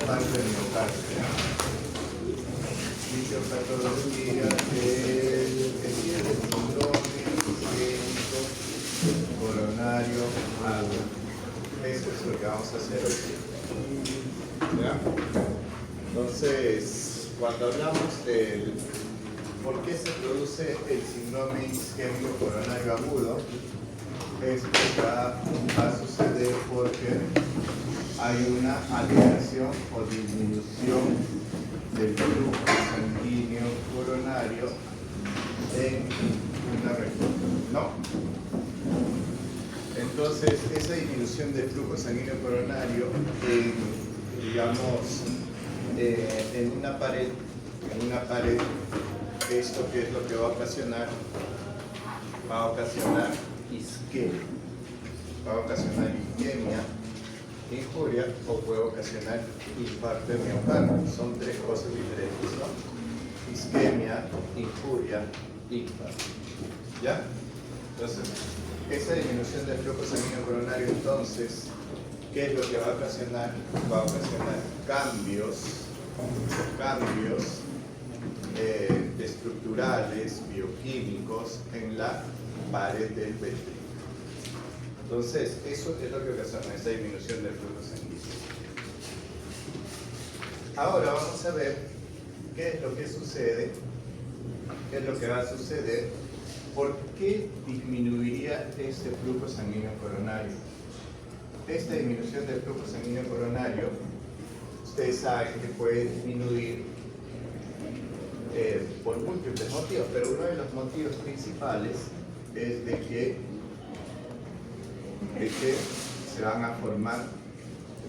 parte de miocardio. Fisiopatología que tiene síndrome isquémico coronario agudo. Eso es lo que vamos a hacer hoy. ¿Ya? Entonces, cuando hablamos del por qué se produce el síndrome isquémico coronario agudo, esto va a suceder porque hay una alteración o disminución del flujo sanguíneo coronario en una región, ¿no? Entonces, esa disminución del flujo sanguíneo coronario digamos, en una pared, ¿esto qué es lo que va a ocasionar? Va a ocasionar isquemia. Va a ocasionar isquemia, injuria, o puede ocasionar infarto de miocardio. Son tres cosas diferentes, ¿no? Isquemia, injuria, infarto. ¿Ya? Entonces, esa disminución del flujo sanguíneo coronario, entonces, ¿qué es lo que va a ocasionar? Va a ocasionar cambios estructurales, bioquímicos en la pared del ventrículo. Entonces, eso es lo que ocasiona esa disminución del flujo sanguíneo. Ahora vamos a ver qué es lo que sucede, qué es lo que va a suceder, por qué disminuiría este flujo sanguíneo coronario. Esta disminución del flujo sanguíneo coronario, ustedes saben que puede disminuir por múltiples motivos, pero uno de los motivos principales es de que se van a formar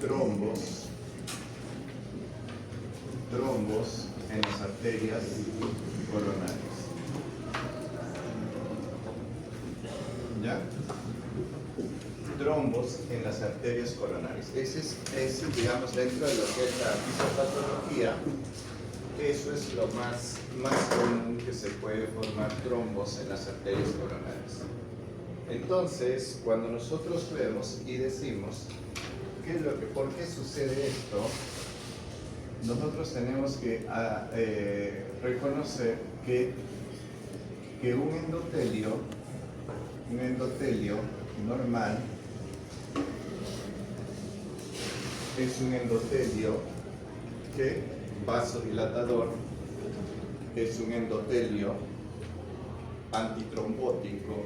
trombos en las arterias coronarias. ¿Ya? Trombos en las arterias coronarias. Ese es, digamos, dentro de lo que es la fisiopatología, eso es lo más común, que se puede formar trombos en las arterias coronarias. Entonces, cuando nosotros vemos y decimos ¿por qué sucede esto? Nosotros tenemos que reconocer que un endotelio normal es un endotelio vasodilatador, es un endotelio antitrombótico,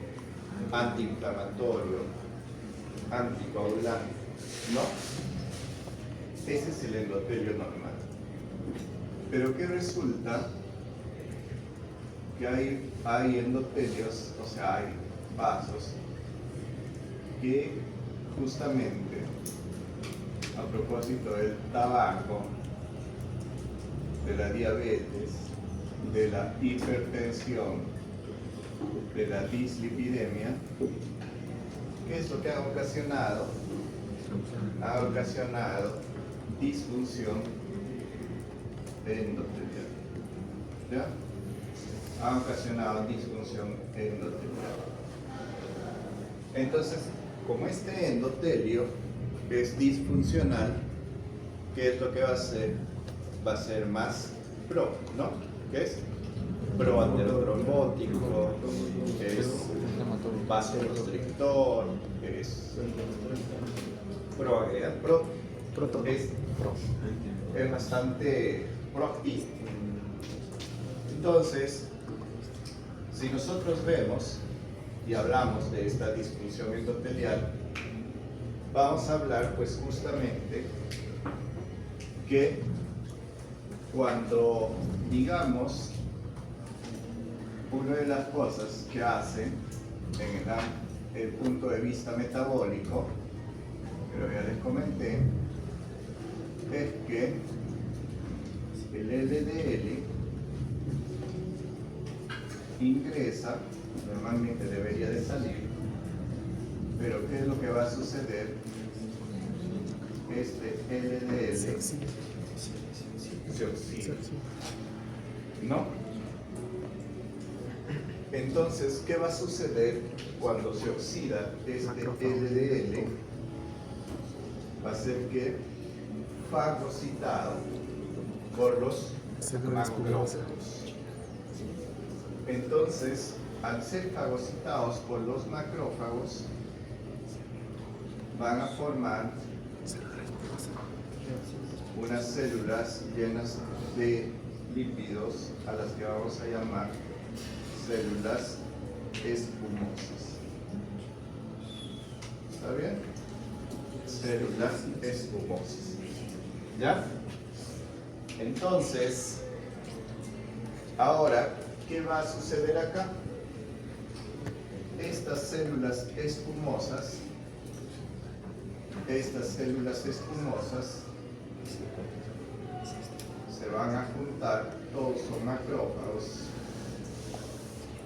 antiinflamatorio, anticoagulante, ¿no? Ese es el endotelio normal. Pero ¿qué resulta? Que hay endotelios, o sea, hay vasos que justamente, a propósito del tabaco, de la diabetes, de la hipertensión, de la dislipidemia, ¿qué es lo que ha ocasionado? Ha ocasionado disfunción endotelial. ¿Ya? Ha ocasionado disfunción endotelial. Entonces, como este endotelio es disfuncional, ¿qué es lo que va a hacer? Va a ser más pro, ¿no? ¿Qué es? Proanterotrombótico, es vasoconstrictor, es proagregante. Es bastante proactivo. Entonces, si nosotros vemos y hablamos de esta disfunción endotelial, vamos a hablar pues justamente que cuando, digamos, una de las cosas que hacen en el punto de vista metabólico, pero ya les comenté, es que el LDL ingresa, normalmente debería de salir, pero ¿qué es lo que va a suceder? Este LDL se oxida, ¿no? Entonces, ¿qué va a suceder cuando se oxida este LDL? Va a ser que fagocitado por los macrófagos. Entonces, al ser fagocitados por los macrófagos, van a formar unas células llenas de lípidos a las que vamos a llamar células espumosas. ¿Está bien? Células espumosas. ¿Ya? Entonces, ahora, ¿qué va a suceder acá? Estas células espumosas se van a juntar, todos son macrófagos,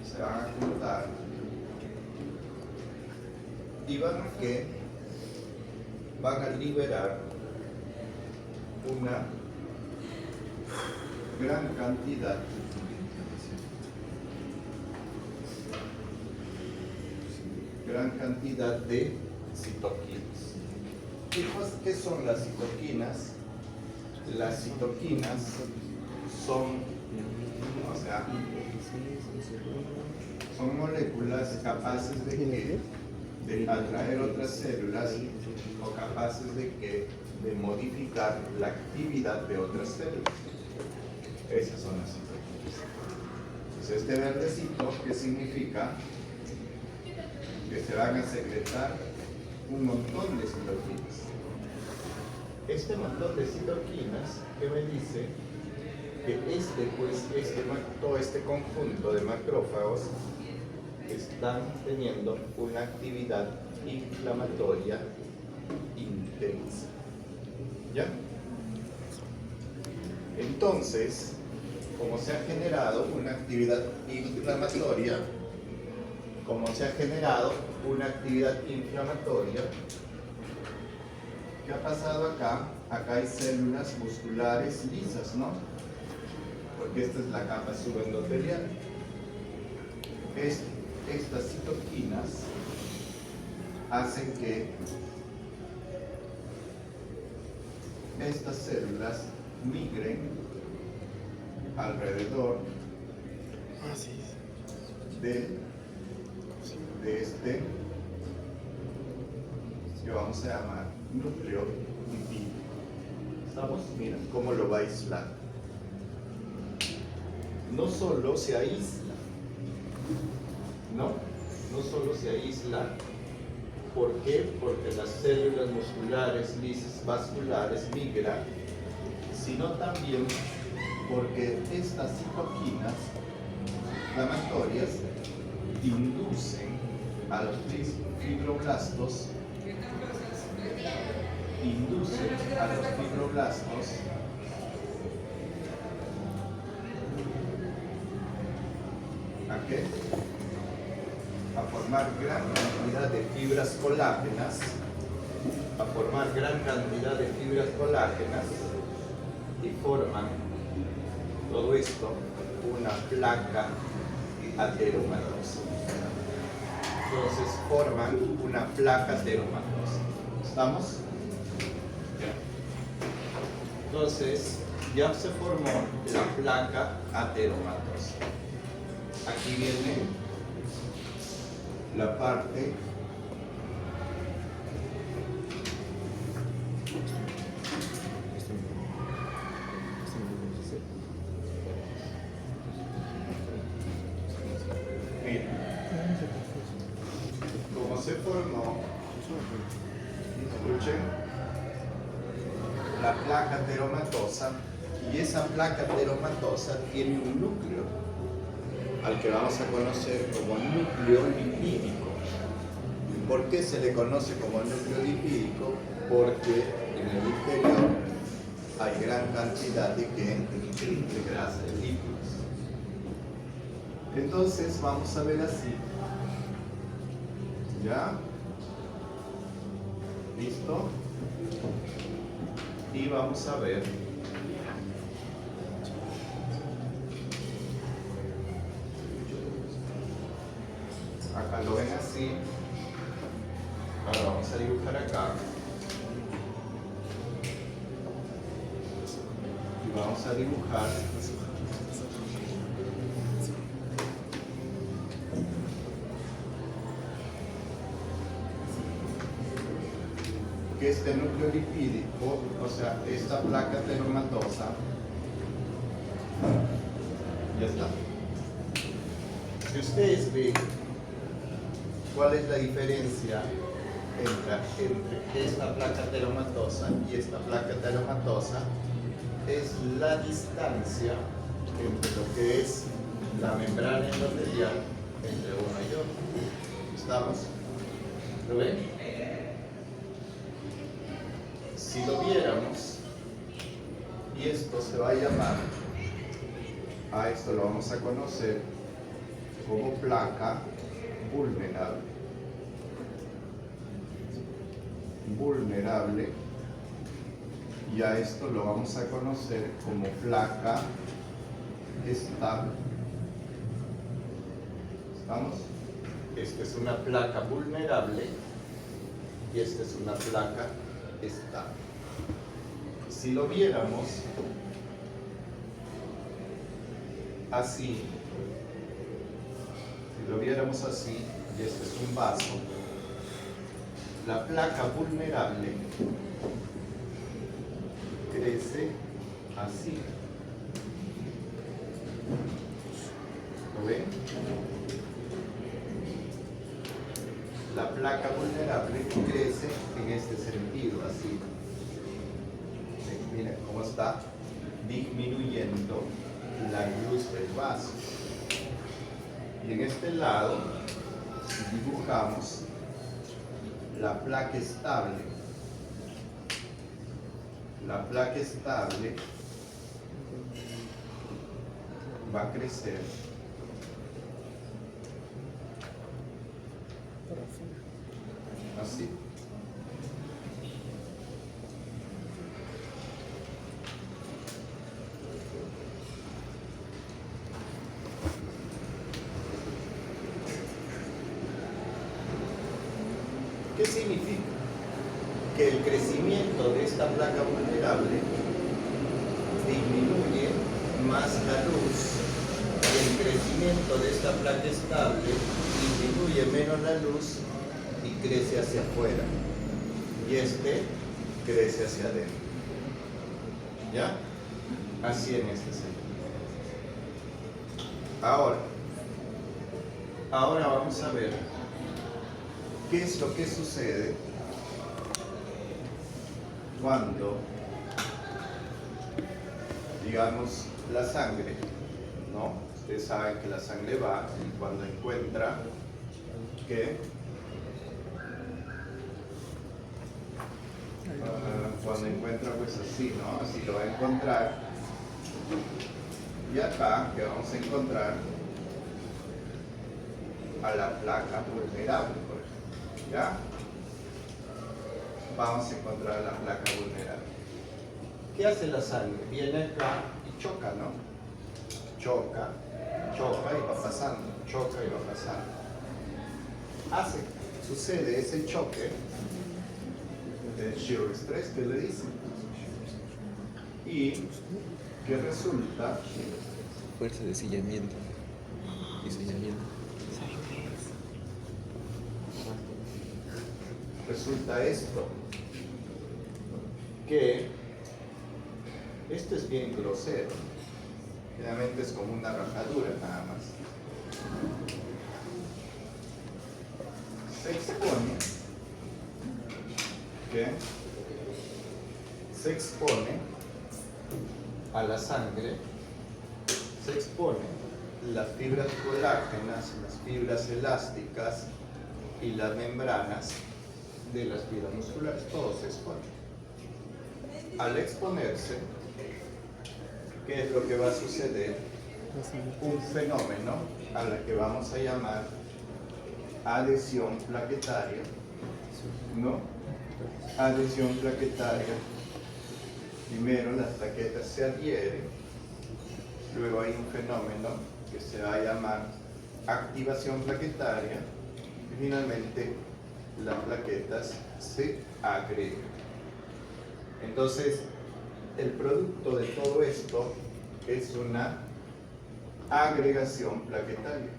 se van a juntar y van a liberar una gran cantidad de citoquinas. ¿Qué son las citoquinas? Las citoquinas son moléculas capaces de atraer otras células o capaces de modificar la actividad de otras células. Esas son las citoquinas. Entonces, este verdecito, ¿qué significa? Que se van a secretar un montón de citoquinas. Este montón de citoquinas, ¿qué me dice? Que todo este conjunto de macrófagos están teniendo una actividad inflamatoria intensa. ¿Ya? Entonces, como se ha generado una actividad inflamatoria, ¿qué ha pasado acá? Acá hay células musculares lisas, ¿no? Porque esta es la capa subendotelial. Estas citoquinas hacen que estas células migren alrededor de este que vamos a llamar núcleo lipídico. ¿Estamos? Mira cómo lo va a aislar. No solo se aísla, no solo se aísla. ¿Por qué? Porque las células musculares lisas vasculares migran, sino también porque estas citoquinas inflamatorias inducen a los fibroblastos ¿a qué? A formar gran cantidad de fibras colágenas, y forman todo esto una placa ateromatosa. Entonces forman una placa ateromatosa. ¿Estamos? Entonces ya se formó la placa ateromatosa. Aquí viene la parte como se formó, escuchen, la placa ateromatosa, y esa placa ateromatosa tiene un núcleo al que vamos a conocer como núcleo lipídico. ¿Por qué se le conoce como núcleo lipídico? Porque en el interior hay gran cantidad de grasa, de lípidos. Entonces vamos a ver así. ¿Ya? ¿Listo? Y vamos a ver acá lo ven así. Ahora vamos a dibujar acá. vamos a dibujar que este núcleo lipídico, o sea, esta placa tenomatosa, ya está. Si ustedes ven cuál es la diferencia entre esta placa tenomatosa y esta placa tenomatosa, es la distancia entre lo que es la membrana endotelial entre uno y otro. ¿Estamos? ¿Lo ven? Si lo viéramos, y esto se va a llamar, a esto lo vamos a conocer como placa vulnerable. Vulnerable, y a esto lo vamos a conocer como placa estable. ¿Estamos? Esta es una placa vulnerable y esta es una placa estable. Si lo viéramos así, y este es un vaso, la placa vulnerable crece así. ¿Lo ven? La placa vulnerable crece en este sentido, así. Miren cómo está disminuyendo la luz del vaso. Y en este lado dibujamos la placa estable. La placa estable va a crecer así. ¿Qué significa? Que el crecimiento de esta placa vulnerable disminuye más la luz, y el crecimiento de esta placa estable disminuye menos la luz y crece hacia afuera, y este crece hacia adentro. ¿Ya? Así en este sentido. Ahora vamos a ver qué es lo que sucede cuando, digamos, la sangre, ¿no? Ustedes saben que la sangre va y cuando encuentra que cuando encuentra pues así, ¿no? Así lo va a encontrar. Y acá que vamos a encontrar a la placa vulnerable, por ejemplo. ¿Ya? Vamos a encontrar la placa vulnerable. ¿Qué hace la sangre? Viene acá y choca, ¿no? Choca y va pasando, choca y va pasando. Sucede ese choque, el shear stress que le dicen, y que resulta fuerza de sillamiento y sellamiento. Resulta esto, que esto es bien grosero, generalmente es como una rajadura nada más. Se expone, ¿qué? Se expone a la sangre, se expone las fibras colágenas, las fibras elásticas y las membranas de las fibras musculares, todo se expone. Al exponerse, ¿qué es lo que va a suceder? Un fenómeno a la que vamos a llamar adhesión plaquetaria, ¿no? Adhesión plaquetaria. Primero las plaquetas se adhieren, luego hay un fenómeno que se va a llamar activación plaquetaria y finalmente las plaquetas se agregan. Entonces, el producto de todo esto es una agregación plaquetaria.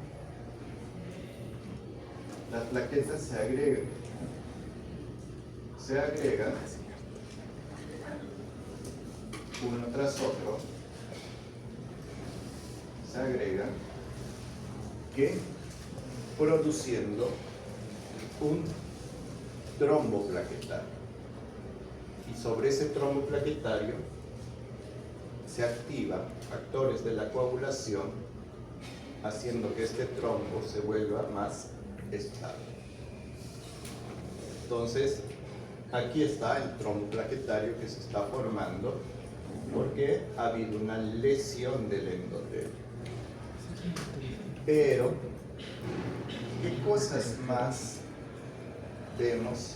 Las plaquetas se agregan uno tras otro, se agregan, que produciendo un trombo plaquetario. Y sobre ese trombo plaquetario se activan factores de la coagulación, haciendo que este trombo se vuelva más estable. Entonces, aquí está el trombo plaquetario que se está formando porque ha habido una lesión del endotelio. Pero, ¿qué cosas más vemos?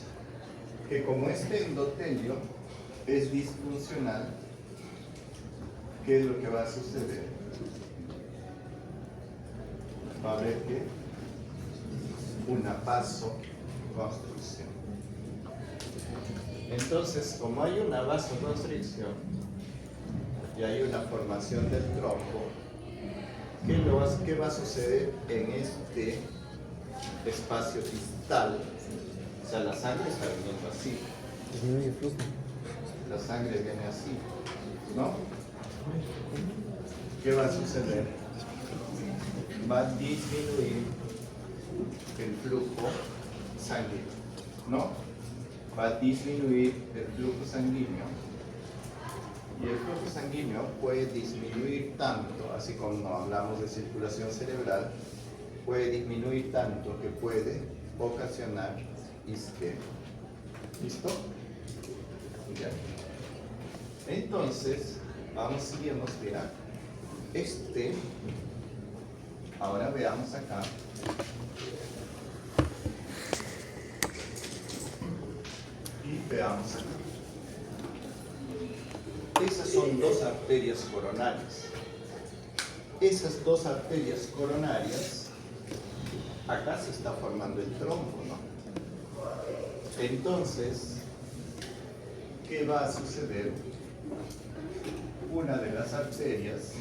Que como este endotelio es disfuncional, ¿qué es lo que va a suceder? Va a haber que una vasoconstricción. Entonces, como hay una vasoconstricción y hay una formación del trombo, ¿qué va a suceder en este espacio distal? O sea, la sangre está viniendo así. Disminuye el flujo. La sangre viene así, ¿no? ¿Qué va a suceder? Va a disminuir el flujo sanguíneo, ¿no? Va a disminuir el flujo sanguíneo. Y el flujo sanguíneo puede disminuir tanto, así como hablamos de circulación cerebral, puede disminuir tanto que puede ocasionar isquemia. ¿Listo? Ya. Entonces, vamos siguiendo, mira. Ahora veamos acá. Y veamos acá. Esas son dos arterias coronarias. Esas dos arterias coronarias, acá se está formando el trombo, ¿no? Entonces, ¿qué va a suceder? Una de las arterias,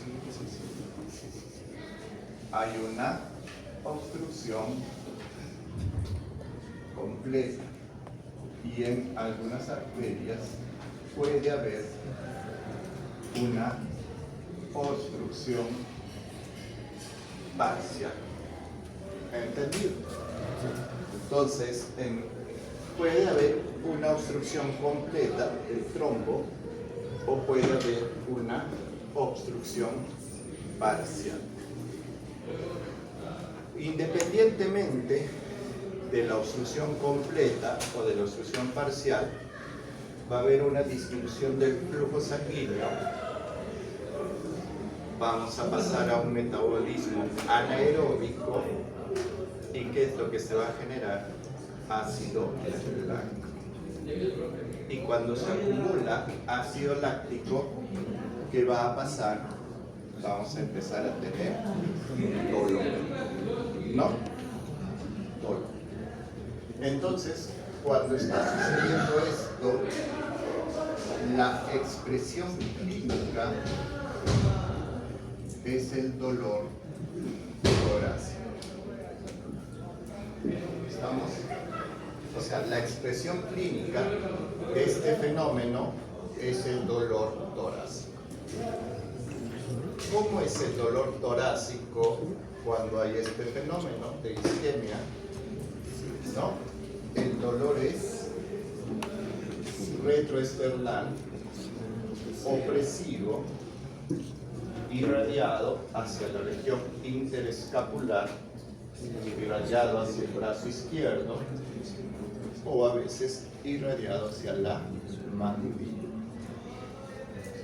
hay una obstrucción completa y en algunas arterias puede haber una obstrucción parcial. ¿Entendido? Entonces, puede haber una obstrucción completa del trombo o puede haber una obstrucción parcial. Independientemente de la obstrucción completa o de la obstrucción parcial, va a haber una disminución del flujo sanguíneo. Vamos a pasar a un metabolismo anaeróbico. ¿Y qué es lo que se va a generar? Ácido láctico. Y cuando se acumula ácido láctico, ¿qué va a pasar? Vamos a empezar a tener dolor. ¿No? Dolor. Entonces, cuando está sucediendo esto, la expresión clínica es el dolor torácico. ¿Estamos? O sea, la expresión clínica de este fenómeno es el dolor torácico. ¿Cómo es el dolor torácico cuando hay este fenómeno de isquemia? ¿No? El dolor es retroesternal, opresivo, irradiado hacia la región interescapular, irradiado hacia el brazo izquierdo, o a veces irradiado hacia la mandíbula.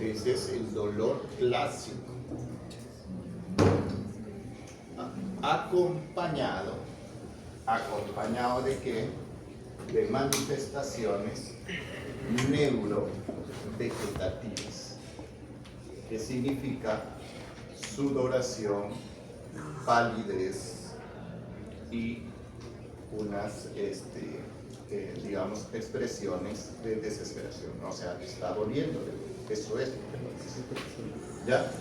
Ese es el dolor clásico. ¿Acompañado de qué? De manifestaciones neurovegetativas, que significa sudoración, palidez y unas, digamos, expresiones de desesperación. O sea, está doliendo. eso es. ¿Ya?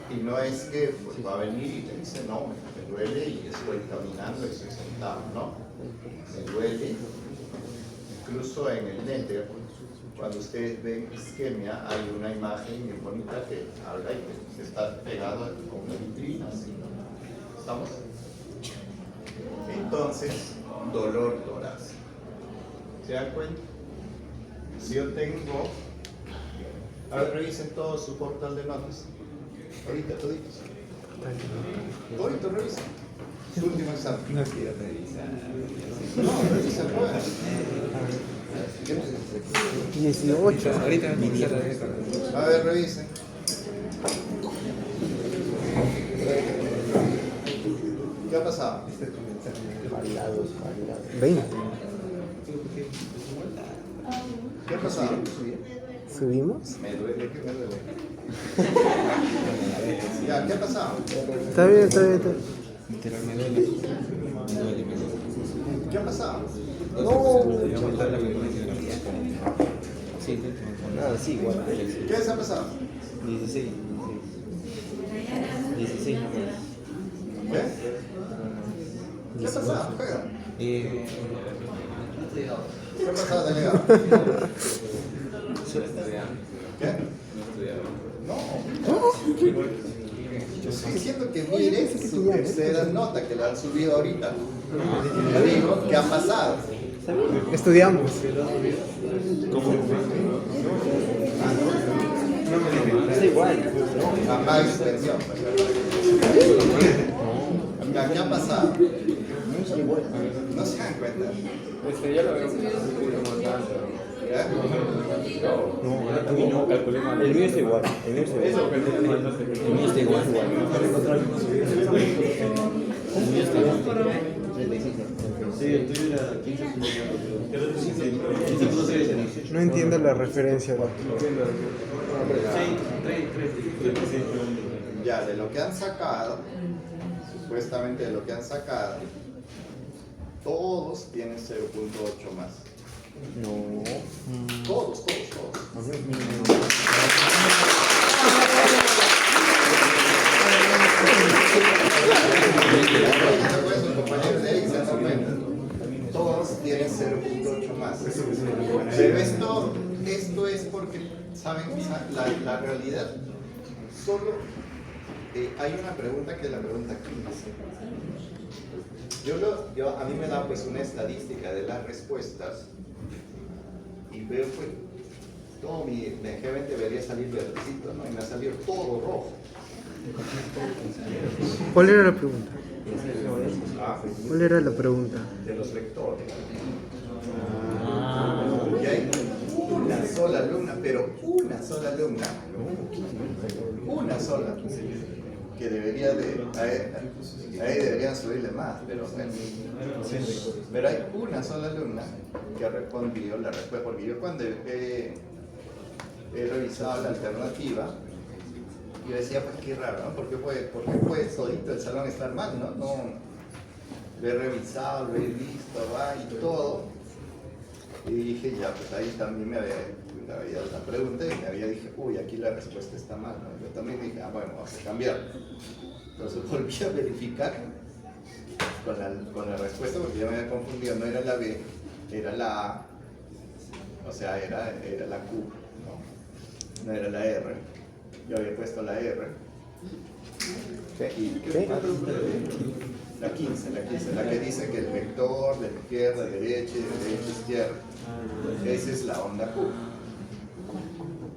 Y no es que pues, va a venir y te dice, no, me duele y estoy caminando y estoy sentado, ¿no? Me duele. Incluso en el néter, cuando ustedes ven isquemia, hay una imagen muy bonita que habla y que está pegado con una vitrina, ¿sí? ¿Estamos? Entonces, dolor torácico. ¿Se dan cuenta? Si yo tengo... A ver, revisen todo su portal de notas. Ahorita, toditos. Ahorita revisen. Su último examen. No quiero revisar. No, revisa, pues. 18. Ahorita me a ver, revisen. ¿Qué ha pasado? 20. ¿Qué ha pasado? ¿Subimos? Me duele, ¿qué me duele? Ya, ¿qué ha pasado? Está bien, está bien, está bien. Literal me duele. Me duele. ¿Qué ha pasado? No. Sí, nada, sí, igual. ¿Qué les ha pasado? 16. ¿Qué? ¿Qué ha pasado? Juega. ¿Qué ha pasado, delegado? ¿Qué? No. Yo estoy diciendo que mire su tercera nota que la han subido ahorita. Le digo, ¿qué ha pasado? Estudiamos. Es igual. Apaga y suspensión. ¿Qué ha pasado? No se dan cuenta. Ya lo veo un poco más alto. No, calculé mal. El mío está igual. El mío está igual. El mío está igual. El mío está igual. Sí, el tuyo era 15 puntos. No entiendo la referencia. Ya, de lo que han sacado, supuestamente de lo que han sacado, todos tienen 0.8 más. No. Todos. Sus compañeros de ahí se dan cuenta. Todos tienen 0.8 más. Pero esto es porque, ¿saben? La realidad, solo hay una pregunta que es la pregunta 15. A mí me da pues una estadística de las respuestas y veo pues todo mi generalmente debería salir verdecito, ¿no? Y me ha salido todo rojo. ¿Cuál era la pregunta? Ah, ¿Cuál era la pregunta? de los vectores. Y hay una sola alumna, pero una sola alumna, una sola, que debería ahí deberían subirle más, pero bueno. Pero hay una sola alumna que ha respondido la respuesta, porque yo cuando he revisado la alternativa, yo decía, pues qué raro, ¿no? ¿Por qué puede todito el salón estar mal, no? Lo he revisado, lo he visto, y todo. Y dije, ya, pues ahí también me había dado la pregunta y me había dije, uy, aquí la respuesta está mal, ¿no? Yo también dije, bueno, vamos a cambiar. Entonces volví a verificar con la respuesta porque ya me había confundido, no era la B, era la A, o sea, era la Q, no era la R. Yo había puesto la R. ¿Qué? La 15, la que dice que el vector de la izquierda, derecha y de derecha a izquierda. Esa es la onda Q.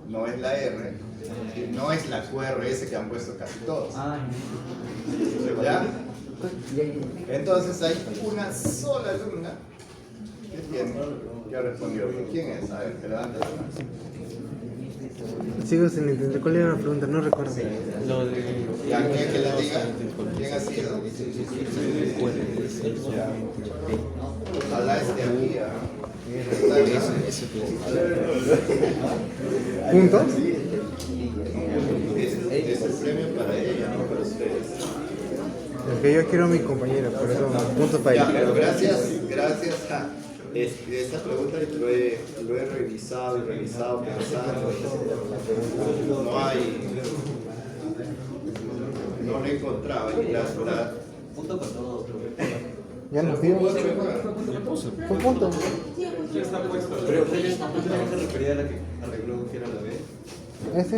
No es la R, no es la QRS que han puesto casi todos. ¿Ya? Entonces hay una sola alumna que ha respondido. ¿Quién es? A ver, que levante la mano. Sigo sin entender. ¿Cuál era la pregunta? No recuerdo. ¿Y a quién que le diga? ¿Quién ha sido? Ojalá esté aquí. ¿Puntos? Ese es el premio para ella, no para ustedes. Es que yo quiero a mi compañera, por eso puntos para Ya, ella. pero gracias Esta pregunta lo he revisado y revisado pensando. No hay. No lo he encontrado. Y Punto con todo. Ya nos dio. Fue punto. Pero ustedes no se refería a la que arregló que era la B. ¿Ese?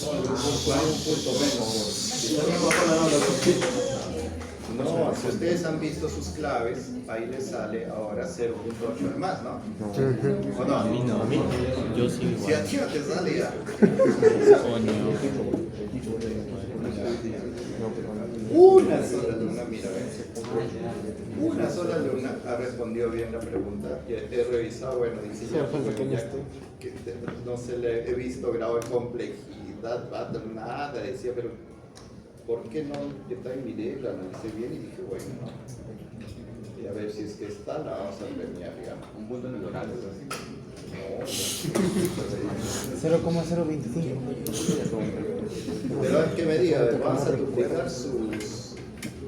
un punto menos. No, si ustedes han visto sus claves, ahí les sale ahora 0.8 de más, ¿no? ¿O no? A mí no. Yo sí Si a igual. ti no te sale ya. Una sola alumna, mira, una sola alumna ha respondido bien la pregunta. He revisado, bueno, dice Sí, falta que ya esté. que no se le he visto grado de complejidad, nada, decía, pero ¿por qué no está en video? La analicé bien y dije, bueno, no. Y a ver si es que está, la vamos a premiar, digamos. Un punto en el oral, No, 0,025. pero que me diga, vamos a duplicar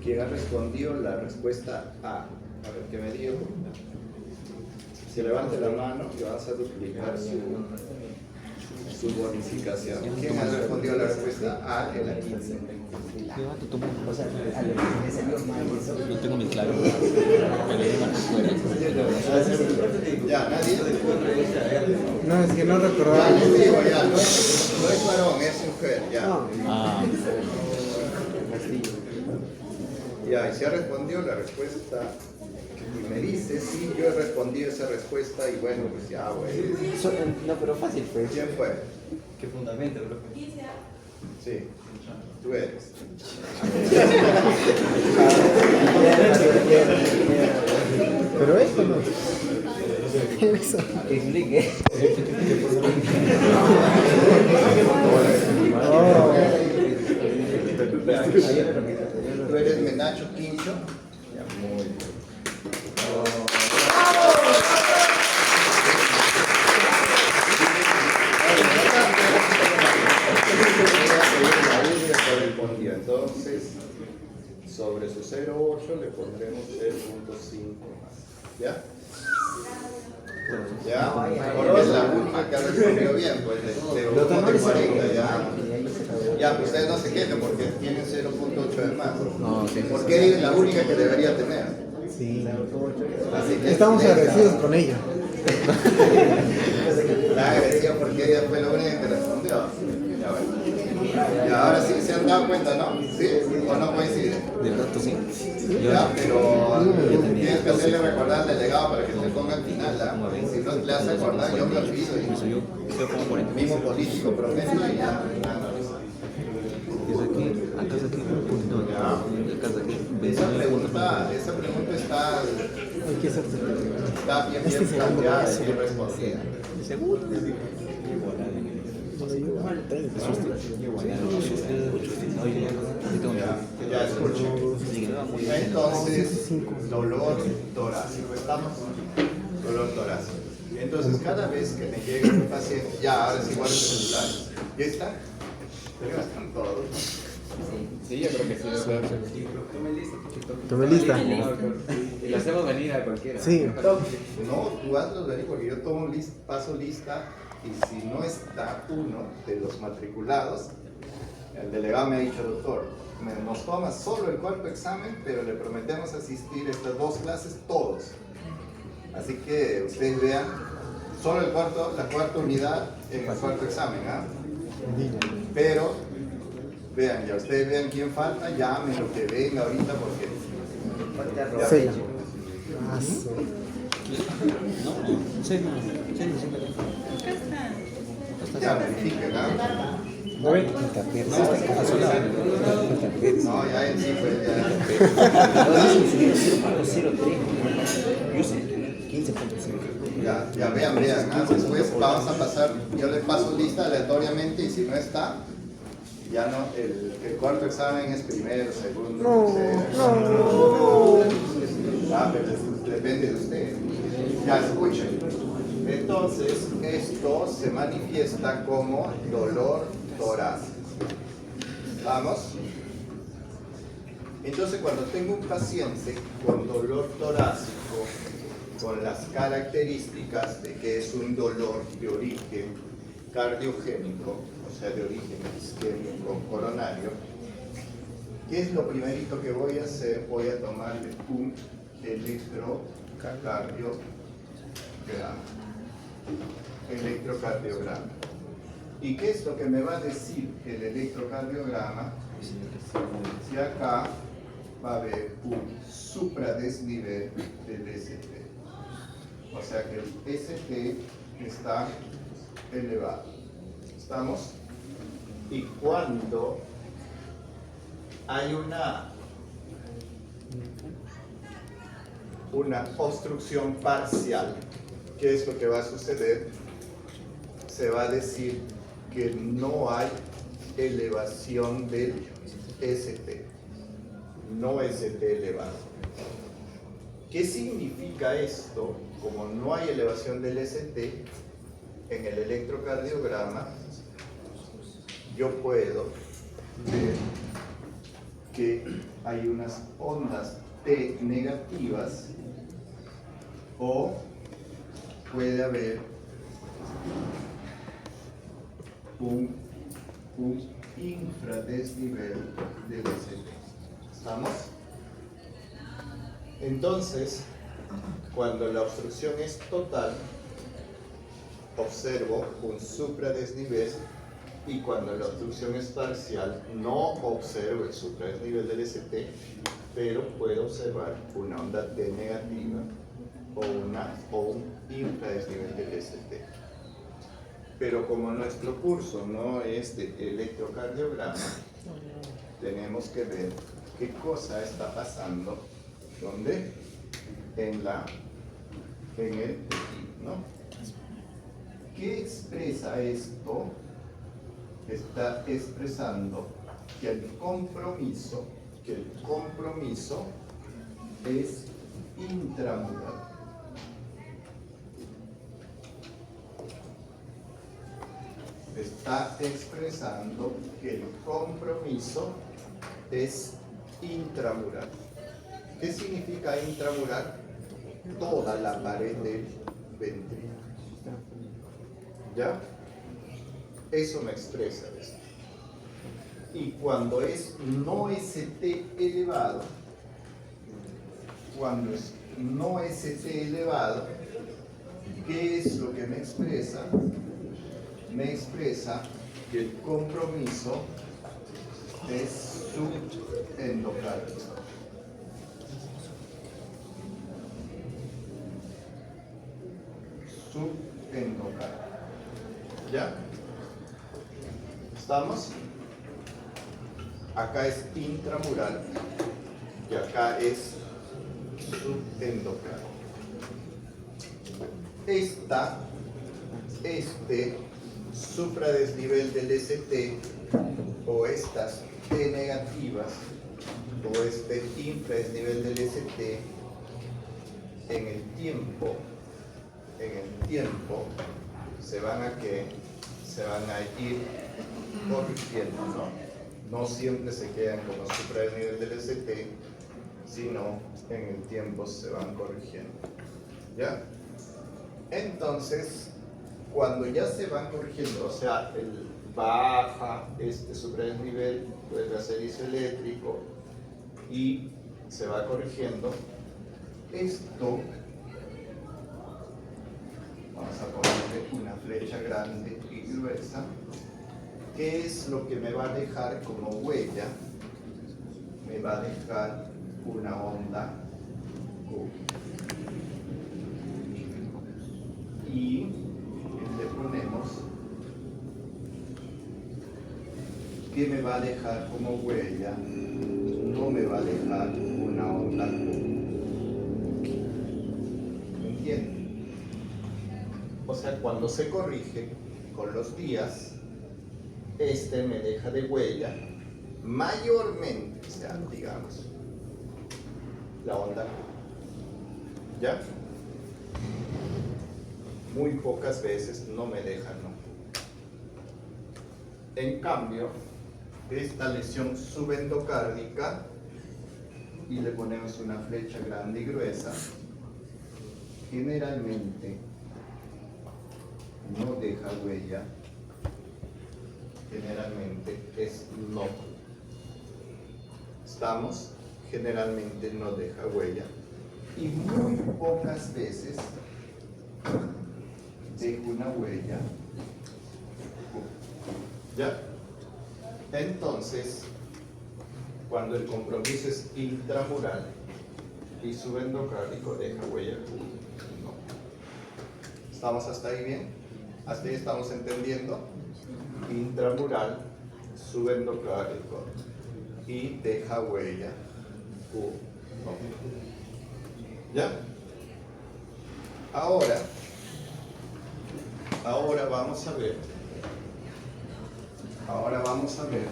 quien ha respondido la respuesta A. A ver, que me diga. Si levante la mano y vamos a duplicar su bonificación. ¿Quién ha respondido la respuesta A en la 15? Yo tengo mi clave. Pero yo no fuera. Ya, nadie. No, es que no Ya recordaba. les digo, ya, no es varón, es mujer, ya. No. Ah, Ya, y si ha respondido la respuesta, y me dice, sí, yo he respondido esa respuesta, y bueno, pues ya, güey. No, pero fácil fue. ¿Quién fue? ¿Qué fundamento, bro? Sí, tú eres. Pero esto no. Eso. Explique. Oh. Tú eres Menacho Quincho. Ya, muy bien. Entonces, sobre su 0.8 le pondremos 0.5 más. ¿Ya? ¿Ya? Porque es la única que ha respondido bien, pues de 1.40, ya. Ya, pues ustedes no se quejen porque tienen 0.8 de más. Porque ella es la única que debería tener. Sí. Así que Estamos agradecidos con ella. La agradecida porque ella fue la única que respondió. Ya, bueno. Y ahora sí se han dado cuenta, ¿no? ¿Sí? ¿O no coincide? de rato sí. Ya, pero tienes que hacerle recordar al delegado para que se ponga al final, ¿ah? Si no le hace acordar, yo me olvido. Eso yo creo como 40. Mismo político promedio y ya. Es aquí, acá es aquí, un poquito más. Acá es aquí. Esa pregunta Hay que hacer. está bien planteada y bien respondida. Seguro. Ya escucho. Entonces, dolor torácico. ¿Estamos? Dolor torácico. Entonces, cada vez que me llega un paciente, ya, ahora sí, igual el celular. ¿Ya está? Ya están todos. Sí, yo creo que sí. Tomé lista. Y lo hacemos venir a cualquiera. Sí. No, tú hazlos venir porque yo tomo paso lista y si no está uno de los matriculados, el delegado me ha dicho, doctor, nos toma solo el cuarto examen, pero le prometemos asistir a estas dos clases todos. Así que ustedes vean, solo la cuarta unidad en el cuarto examen, ¿ah? Pero, vean, ya ustedes vean quién falta, llamen lo que venga ahorita porque... ya Cela. Ya verifiquen, ¿ah? ¿No ven? No, ya él sí fue, ya. Ya vean, ¿ah? Después vamos a pasar, yo le paso lista aleatoriamente y si no está, ya no, el cuarto examen es primero, segundo, tercero. Ah, pero depende de usted. Ya escuchen. Entonces, esto se manifiesta como dolor torácico. ¿Vamos? Entonces, cuando tengo un paciente con dolor torácico, con las características de que es un dolor de origen cardiogénico, o sea, de origen isquémico coronario, ¿qué es lo primerito que voy a hacer? Voy a tomarle un electrocardiograma. ¿Y qué es lo que me va a decir el electrocardiograma? Si acá va a haber un supradesnivel del ST. O sea que el ST está elevado. ¿Estamos? Y cuando hay una obstrucción parcial, ¿qué es lo que va a suceder? Se va a decir que no hay elevación del ST, no ST elevado. ¿Qué significa esto? Como no hay elevación del ST, en el electrocardiograma yo puedo ver que hay unas ondas T negativas o puede haber un infradesnivel del ST. ¿Estamos? Entonces, cuando la obstrucción es total, observo un supradesnivel, y cuando la obstrucción es parcial, no observo el supradesnivel del ST, pero puedo observar una onda T negativa o un infradesnivel del ST. Pero como nuestro curso no es de electrocardiograma, tenemos que ver qué cosa está pasando, ¿dónde? En el tejido, ¿no? ¿Qué expresa esto? Está expresando que el compromiso es intramural. Está expresando que el compromiso es intramural. ¿Qué significa intramural? Toda la pared del ventrículo. ¿Ya? Eso me expresa esto. Y cuando es no ST elevado, ¿qué es lo que me expresa? Me expresa que el compromiso es subendocárdico. Subendocárdico. ¿Ya? ¿Estamos? Acá es intramural y acá es subendocárdico. Este supradesnivel del ST o estas T negativas o este infradesnivel del ST en el tiempo se van a ir corrigiendo, ¿no? No siempre se quedan como supradesnivel del ST, sino en el tiempo se van corrigiendo. ¿Ya? Entonces, cuando ya se van corrigiendo, o sea, baja este supradesnivel, vuelve a ser isoeléctrico y se va corrigiendo, esto, vamos a ponerle una flecha grande y gruesa, ¿qué es lo que me va a dejar como huella? Me va a dejar una onda Q. Y le ponemos ¿qué me va a dejar como huella? No me va a dejar una onda Q. ¿Me entienden? O sea, cuando se corrige con los días, este me deja de huella mayormente, o sea, digamos, la onda Q. ¿Ya? Muy pocas veces no me dejan, ¿no? En cambio, esta lesión subendocárdica y le ponemos una flecha grande y gruesa, generalmente no deja huella, generalmente es no. ¿Estamos? Generalmente no deja huella y muy pocas veces deja una huella. ¿Ya? Entonces, cuando el compromiso es intramural y subendocrático deja huella, no. ¿Estamos hasta ahí bien? ¿Hasta ahí estamos entendiendo? Intramural, subendocrático y deja huella, no. ¿Ya? Ahora vamos a ver. Ahora vamos a ver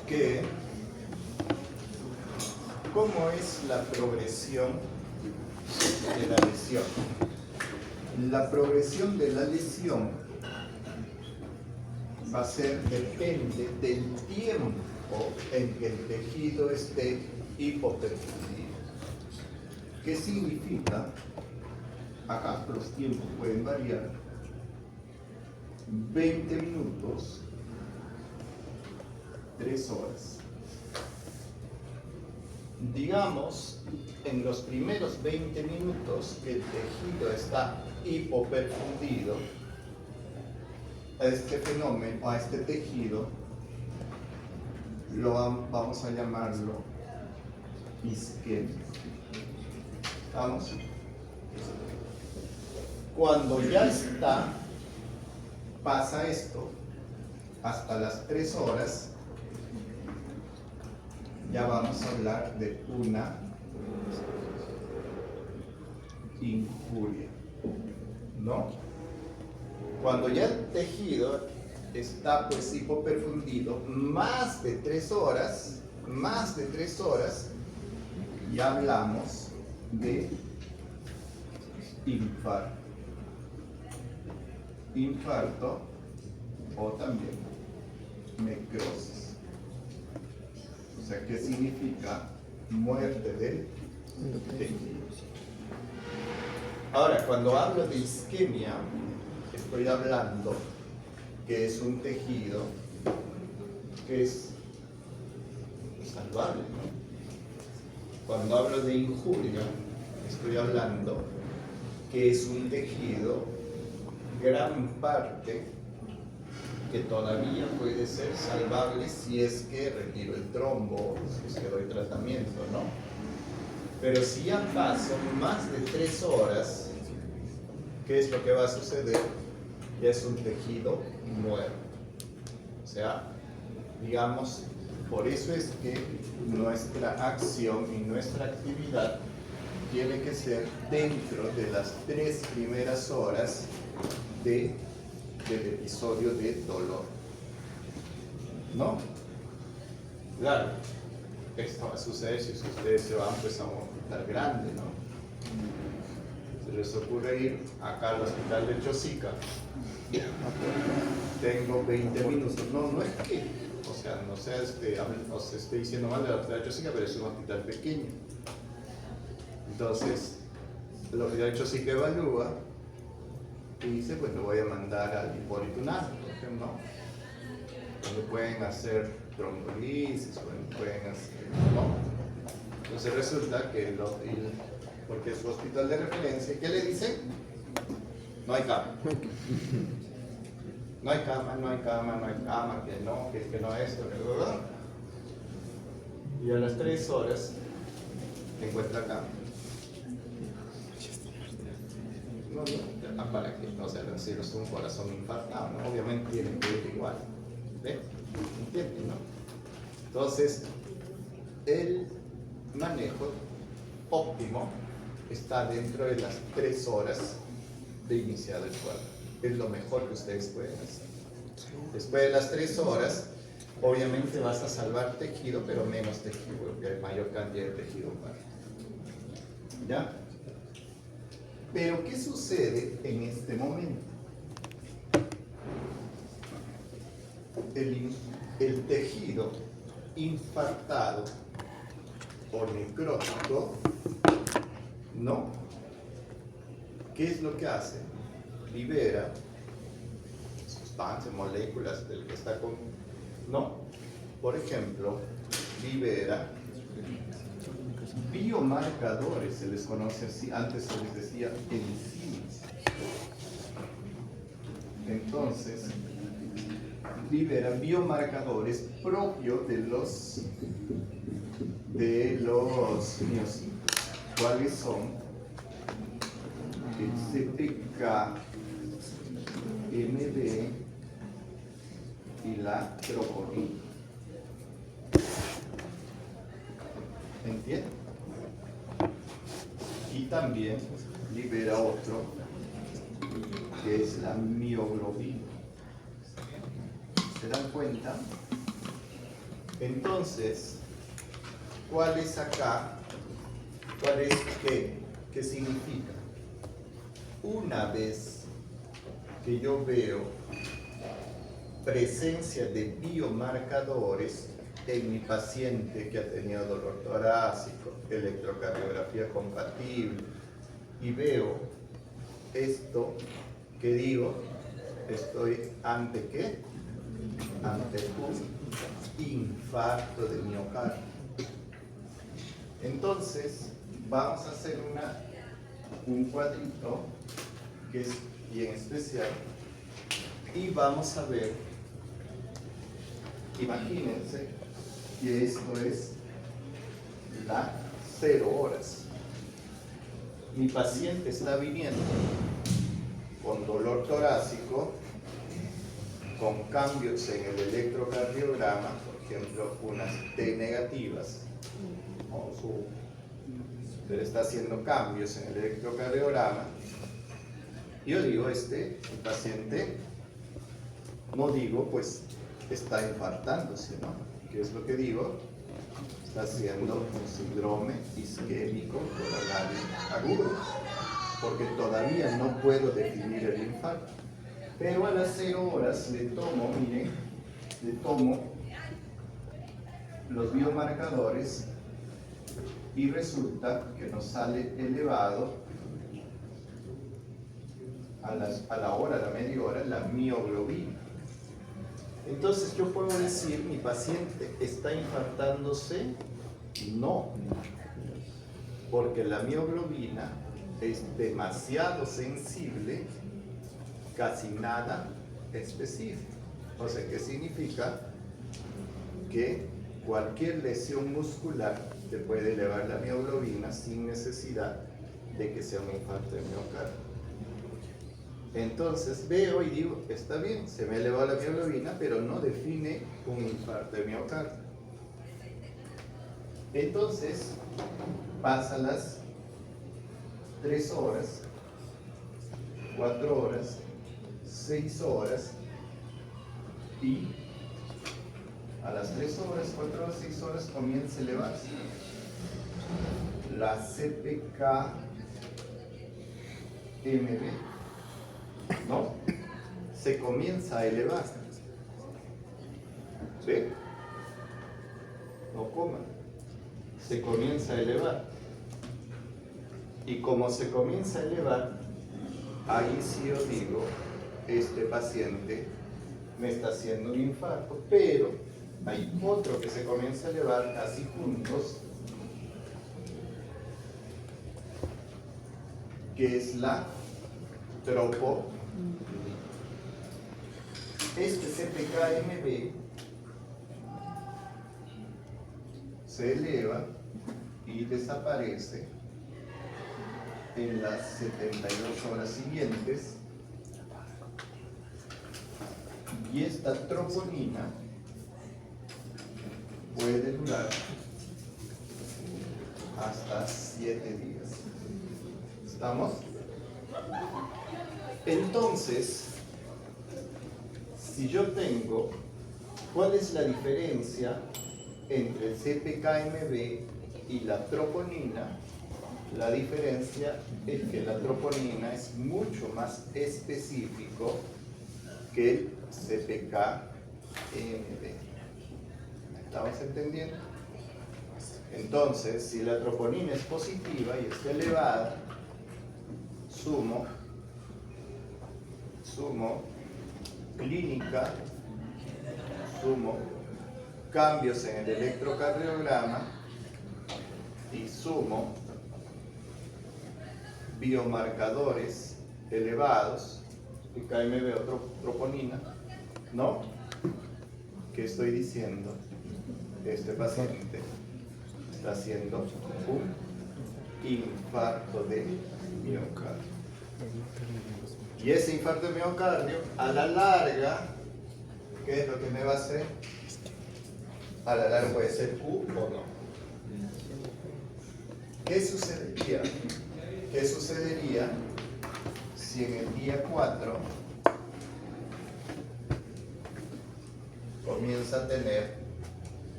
que cómo es la progresión de la lesión. La progresión de la lesión va a ser, depende del tiempo en que el tejido esté hipoperfundido. ¿Qué significa? Acá los tiempos pueden variar. 20 minutos, 3 horas. Digamos, en los primeros 20 minutos que el tejido está hipoperfundido, a este fenómeno, a este tejido, vamos a llamarlo isquemia. ¿Vamos? Cuando ya está, pasa esto, hasta las 3 horas, ya vamos a hablar de una injuria, ¿no? Cuando ya el tejido está pues hipoperfundido, más de 3 horas, ya hablamos de infarto o también necrosis. O sea, ¿qué significa? Muerte del tejido. Ahora, cuando hablo de isquemia, estoy hablando que es un tejido que es salvable, ¿no? Cuando hablo de injuria, estoy hablando que es un tejido, gran parte, que todavía puede ser salvable si es que retiro el trombo, si es que doy tratamiento, ¿no? Pero si ya paso más de 3 horas, ¿qué es lo que va a suceder? Ya es un tejido muerto. O sea, digamos, por eso es que nuestra acción y nuestra actividad tiene que ser dentro de las 3 primeras horas del episodio de dolor, ¿no? Claro, esto va a suceder si ustedes se van pues a un hospital grande, ¿no? Se les ocurre ir acá al hospital de Chosica, tengo 20 minutos, no es que, o sea, no sé, os estoy diciendo mal del hospital de Chosica, pero es un hospital pequeño. Entonces, el hospital de Chosica evalúa y dice, pues lo voy a mandar al Hipólito Unanue, por ejemplo, ¿no? Donde pueden hacer trombolisis, pueden hacer, ¿no? Entonces resulta que porque es su hospital de referencia, ¿qué le dicen? No hay cama. No hay cama, que no esto, ¿verdad? Y a las 3 horas encuentra cama. No, para que no se si es un corazón infartado, ¿no? Obviamente tienen que ir igual. ¿Ven? ¿Entienden, no? Entonces, el manejo óptimo está dentro de las 3 horas de iniciado el cuadro. Es lo mejor que ustedes pueden hacer. Después de las 3 horas, obviamente vas a salvar tejido, pero menos tejido, porque hay mayor cantidad de tejido muerto. ¿Ya? Pero, ¿qué sucede en este momento? El tejido infartado o necrótico, ¿no? ¿Qué es lo que hace? Libera sustancias, moléculas del que está con... No. Por ejemplo, libera biomarcadores, se les conoce así, antes se les decía enzimas. Entonces, libera biomarcadores propios de los miocitos. ¿Cuáles son? El CPK, MB y la troponina. ¿Entienden? Y también libera otro, que es la mioglobina. ¿Se dan cuenta? Entonces, ¿cuál es acá? ¿Cuál es qué? ¿Qué significa? Una vez que yo veo presencia de biomarcadores en mi paciente que ha tenido dolor torácico, electrocardiografía compatible, y veo esto, que digo, estoy ante ¿qué? Ante un infarto de miocardio. Entonces, vamos a hacer un cuadrito que es bien especial y vamos a ver, imagínense que esto es las 0 horas. Mi paciente está viniendo con dolor torácico, con cambios en el electrocardiograma, por ejemplo, unas T negativas, pero está haciendo cambios en el electrocardiograma. Yo digo, el paciente, no digo, pues, está infartándose, ¿no? ¿Qué es lo que digo? Está haciendo un síndrome isquémico coronario agudo, porque todavía no puedo definir el infarto. Pero a las 0 horas le tomo, miren, le tomo los biomarcadores y resulta que nos sale elevado a la hora, a la media hora, la mioglobina. Entonces yo puedo decir, mi paciente está infartándose. No, porque la mioglobina es demasiado sensible, casi nada específico. O sea, ¿qué significa? Que cualquier lesión muscular te puede elevar la mioglobina sin necesidad de que sea un infarto de miocardio. Entonces veo y digo, está bien, se me elevó la mioglobina, pero no define un infarto de miocardio. Entonces, pasan las 3 horas, 4 horas, 6 horas y a las 3 horas, 4 horas, 6 horas comienza a elevarse. La CPK MB, ¿no? Se comienza a elevar. ¿Sí? No coman. Se comienza a elevar. Y como se comienza a elevar, ahí sí yo digo, este paciente me está haciendo un infarto, pero hay otro que se comienza a elevar casi juntos, que es la tropo. Este CPK-MB se eleva y desaparece en las 72 horas siguientes, y esta troponina puede durar hasta 7 días. ¿Estamos? Entonces, si yo tengo, ¿cuál es la diferencia entre el CPKMB y la troponina? La diferencia es que la troponina es mucho más específico que el CPKMB. ¿Estamos entendiendo? Entonces, si la troponina es positiva y está elevada, sumo clínica, sumo cambios en el electrocardiograma y sumo biomarcadores elevados, KMB o troponina, ¿no? ¿Qué estoy diciendo? Este paciente está haciendo un infarto de miocardio. Y ese infarto de miocardio, a la larga, ¿qué es lo que me va a hacer? A la larga puede ser Q o no. ¿Qué sucedería? ¿Qué sucedería si en el día 4 comienza a tener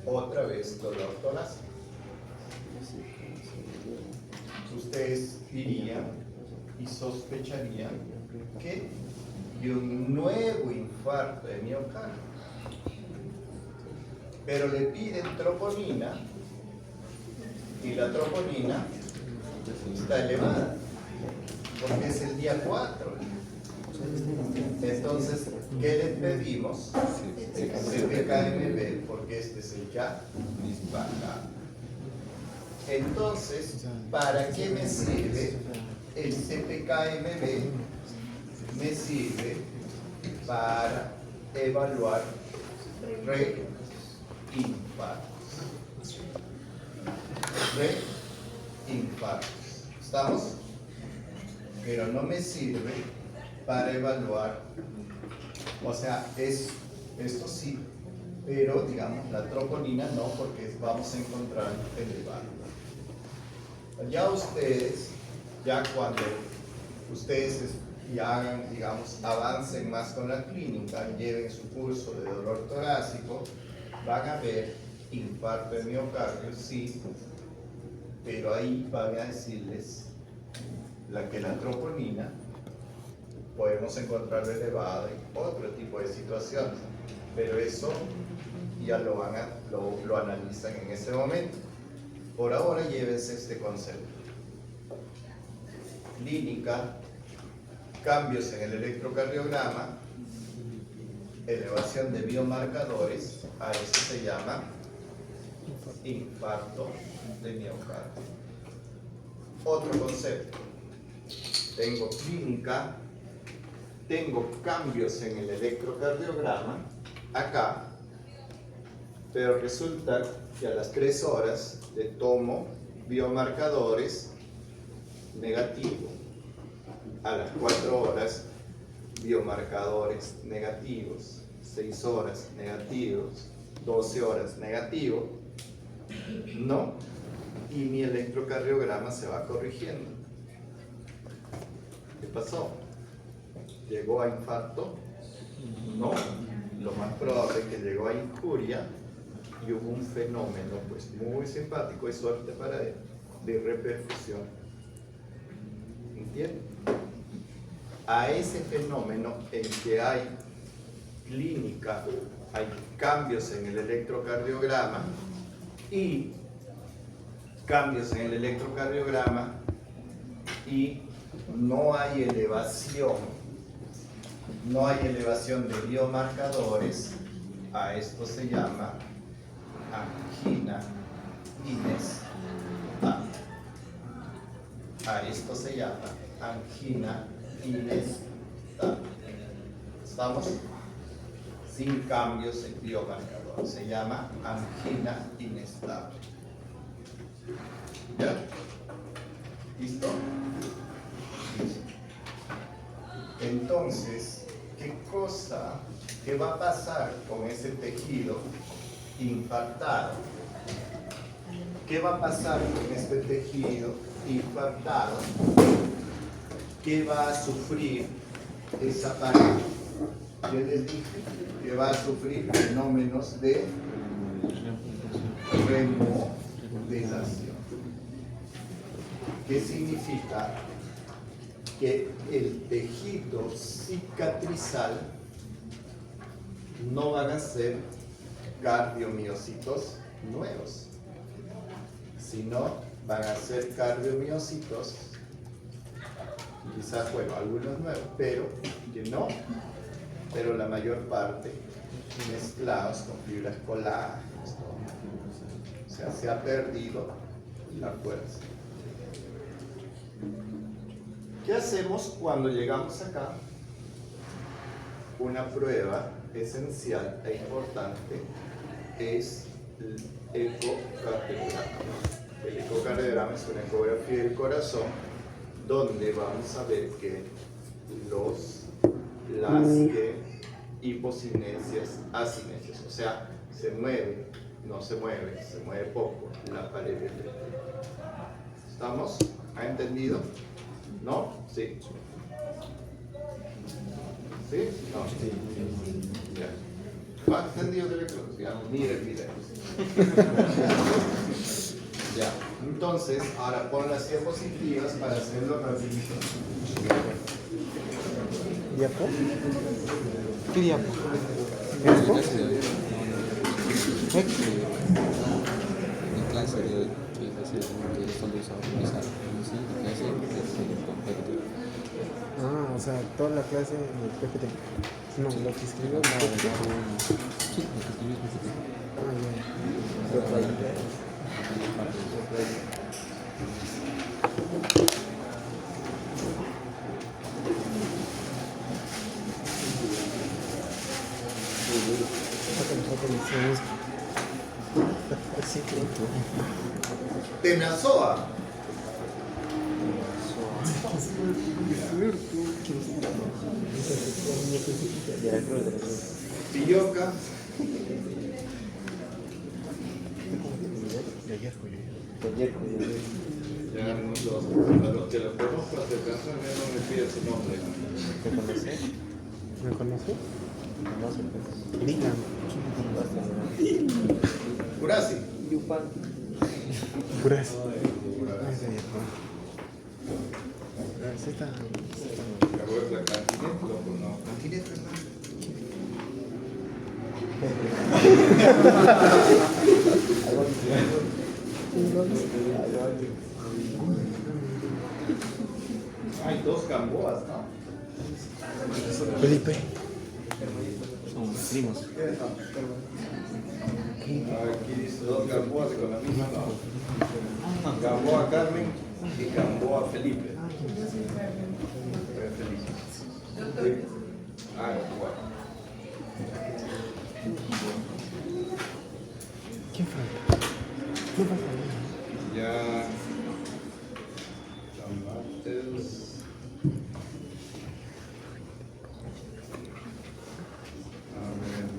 otra vez dolor torácico? Ustedes dirían y sospecharían que de un nuevo infarto de miocardio, pero le piden troponina y la troponina está elevada porque es el día 4. Entonces, ¿qué le pedimos? CPKMB, porque este es el ya baja. Entonces, ¿para qué me sirve el CPKMB? Me sirve para evaluar reinfartos. Reinfartos. ¿Estamos? Pero no me sirve para evaluar, o sea, esto sí, pero digamos la troponina no, porque vamos a encontrar elevado. Ya ustedes, ya cuando ustedes ya hagan, digamos, avancen más con la clínica, lleven su curso de dolor torácico, van a ver infarto de miocardio, sí, pero ahí van a decirles que la troponina podemos encontrarlo elevado en otro tipo de situaciones, pero eso ya lo analizan en ese momento. Por ahora llévense este concepto. Clínica, cambios en el electrocardiograma, elevación de biomarcadores, a eso se llama infarto de miocardio. Otro concepto. Tengo clínica, tengo cambios en el electrocardiograma, acá, pero resulta que a las 3 horas le tomo biomarcadores negativos, a las 4 horas biomarcadores negativos, 6 horas negativos, 12 horas negativo, no, y mi electrocardiograma se va corrigiendo. ¿Qué pasó? ¿Llegó a infarto? No, lo más probable es que llegó a injuria y hubo un fenómeno pues muy simpático y suerte para él de reperfusión. ¿Entienden? A ese fenómeno en que hay clínica, hay cambios en el electrocardiograma y cambios en el electrocardiograma y no hay elevación de biomarcadores, a esto se llama angina inestable. A esto se llama angina inestable. ¿Estamos? Sin cambios en biomarcador. Se llama angina inestable. ¿Ya? ¿Listo? Entonces, ¿qué va a pasar con ese tejido infartado? ¿Qué va a pasar con este tejido infartado? ¿Qué va a sufrir esa pared? Yo les dije que va a sufrir fenómenos de remodelación. ¿Qué significa? Que el tejido cicatrizal no van a ser cardiomiocitos nuevos, sino van a ser cardiomiocitos, quizás, bueno, algunos nuevos, pero la mayor parte mezclados con fibras colágenas. O sea, se ha perdido la fuerza. ¿Qué hacemos cuando llegamos acá? Una prueba esencial e importante es el ecocardiograma. El ecocardiograma es una ecografía del corazón donde vamos a ver que las hipocinesias, acinesias, o sea, se mueve, no se mueve, se mueve poco la pared eléctrica. ¿Estamos? ¿Ha entendido? ¿No? Sí. ¿Sí? No. Ya. ¿Ha entendido el electrodo? Ya, mire el video. Ya. Entonces, ahora pon las diapositivas para hacerlo rapidito. ¿Diapo? ¿Qué diapo? ¿Diapo? En clase de hoy, que solo usar Ah, o sea, toda la clase en el PPT. No, lo que escribió en el PPT. Sí, lo que escribí es PPT. Ah, Tenazoa. Pilloca. Ya a los que lo conozco hace canción no me pide su nombre. ¿Me conoce? ¿Me conoce? Dígame. Curasi. Curasi. La cantineta, no. Cantineta, hay dos Gamboas, ¿no? Felipe. Son primos. ¿Qué son? Aquí dice dos Gamboas con la misma no. Gamboa Carmen y Gamboa Felipe. Felipe. Ah, bueno. ¿Quién falta? ¿Quién falta? Ya. Tomates. A ver.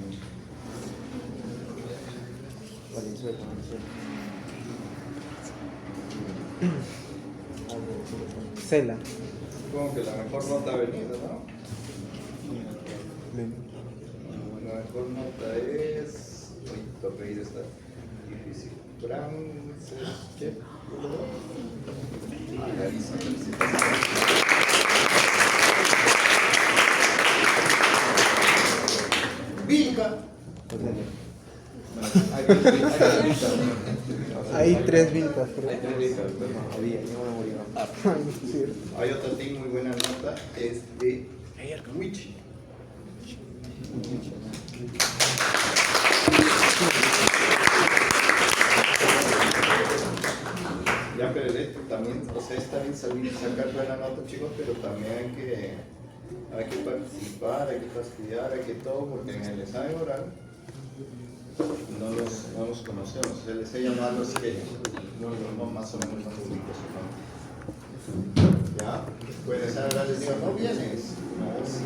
Cela. Supongo que la mejor nota ha venido, ¿no? La mejor nota es. Uy, tu apellido está difícil. Frances. ¿Qué? Margarita, felicitaciones. Vilca. Hay tres vilcas, creo. Hay tres Vilcas, pero Había, yo no morí. Ay, no es cierto. hay otra team muy buena nota, es de Wichi. Ya, pero también, o sea, está bien sacar buena nota, chicos, pero también hay que participar, hay que fastidiar, hay que todo, porque en el examen oral no los conocemos. Se les he llamado a los que no más o menos más públicos, ¿no? ¿Ya? Puede ser, ahora les digo, ¿no vienes? No, sí.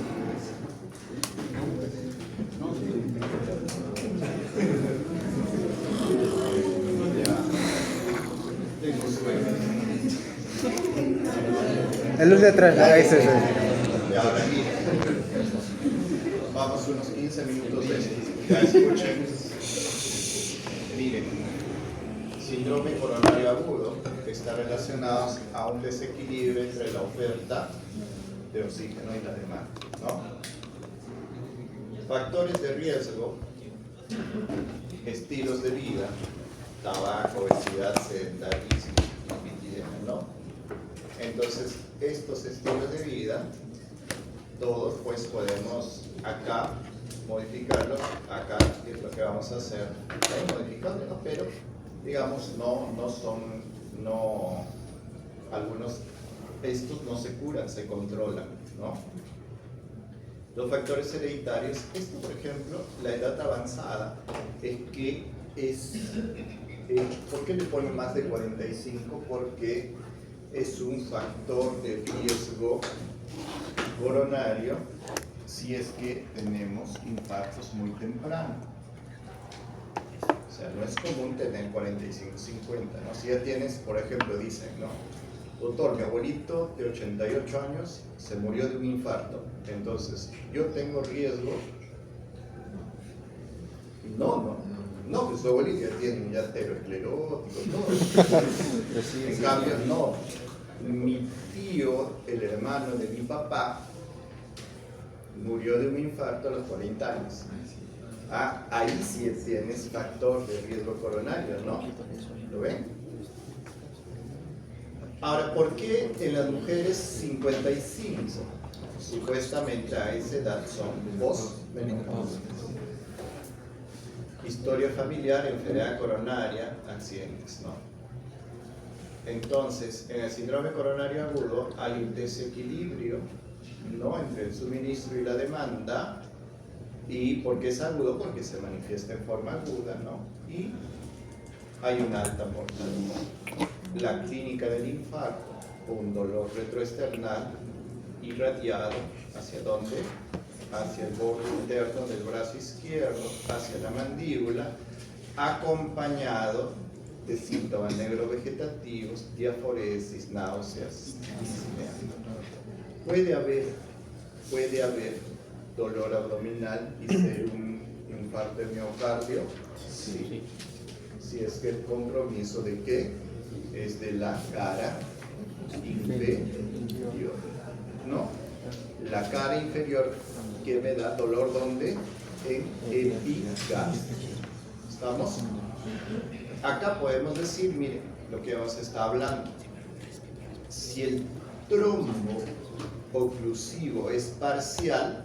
Ya. Tengo sueño. El luz de atrás, ese. Y ahora mira. tomamos unos 15 minutos de esto. Ya escuchen. Miren, síndrome coronario agudo está relacionado a un desequilibrio entre la oferta de oxígeno y la demanda, ¿no? Factores de riesgo, estilos de vida, tabaco, obesidad, sedentarismo, lipidemia, ¿no? Entonces, estos estilos de vida, todos pues podemos acá modificarlos. Acá es lo que vamos a hacer, modificarlos, ¿no? Pero digamos algunos estos no se curan, se controlan, ¿no? Los factores hereditarios, esto por ejemplo, la edad avanzada, ¿por qué le ponen más de 45? Porque es un factor de riesgo coronario si es que tenemos infartos muy temprano. O sea, no es común tener 45, 50, ¿no? Si ya tienes, por ejemplo, dicen, ¿no? Doctor, mi abuelito de 88 años se murió de un infarto, entonces yo tengo riesgo. No, pues su abuelito ya tiene un aterosclerótico, todo. En cambio, no. Mi tío, el hermano de mi papá, murió de un infarto a los 40 años. Ah, ahí sí tienes factor de riesgo coronario, ¿no? ¿Lo ven? Ahora, ¿por qué en las mujeres 55? Supuestamente a esa edad son posmenopausas. Historia familiar, enfermedad coronaria, accidentes, ¿no? Entonces, en el síndrome coronario agudo hay un desequilibrio, ¿no?, entre el suministro y la demanda. ¿Y por qué es agudo? Porque se manifiesta en forma aguda, ¿no? Y hay una alta mortalidad. La clínica del infarto, un dolor retroesternal irradiado, ¿hacia dónde? Hacia el borde interno del brazo izquierdo, hacia la mandíbula, acompañado de síntomas negrovegetativos, diaforesis, náuseas, disnea. Puede haber dolor abdominal y ser un infarto de miocardio, sí. Si es que el compromiso de qué es de la cara inferior, ¿no? La cara inferior que me da dolor, ¿dónde? En epigastrio. ¿Estamos? Acá podemos decir, miren, lo que nos está hablando. Si el trombo oclusivo es parcial,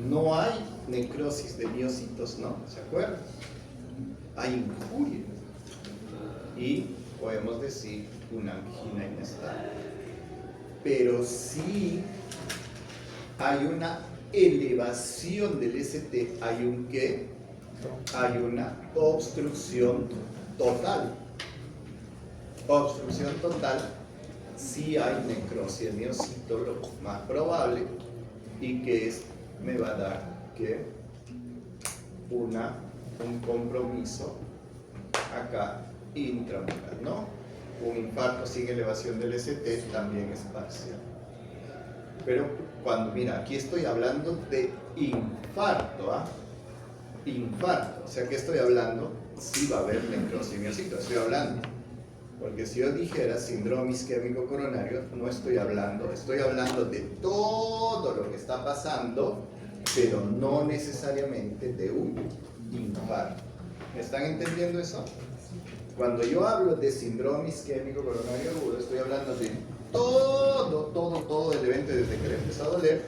no hay necrosis de miocitos, ¿no? ¿Se acuerdan? Hay injuria. Y podemos decir una angina inestable. Pero sí hay una elevación del ST, hay un ¿qué? Hay una obstrucción total. Obstrucción total, sí hay necrosis de miocito, lo más probable, y que me va a dar que un compromiso acá intramural, ¿no? Un infarto sin elevación del ST también es parcial. Pero cuando, mira, aquí estoy hablando de infarto, ¿ah? Infarto, o sea que estoy hablando, sí va a haber necrosis miocito, estoy hablando. Porque si yo dijera síndrome isquémico coronario, no estoy hablando de todo lo que está pasando, pero no necesariamente de un infarto. ¿Me están entendiendo eso? Cuando yo hablo de síndrome isquémico coronario agudo, estoy hablando de todo el evento desde que le empezó a doler,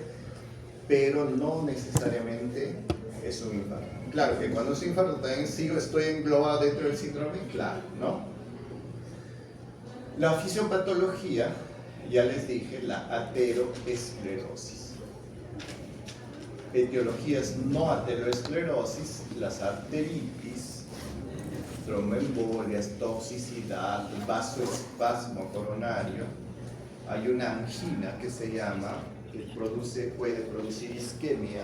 pero no necesariamente es un infarto. Claro que cuando es un infarto también estoy englobado dentro del síndrome, claro, ¿no? La fisiopatología, ya les dije, la ateroesclerosis. Etiologías no ateroesclerosis, las arteritis, tromboembolias, toxicidad, vasoespasmo coronario. Hay una angina que se llama, que puede producir isquemia,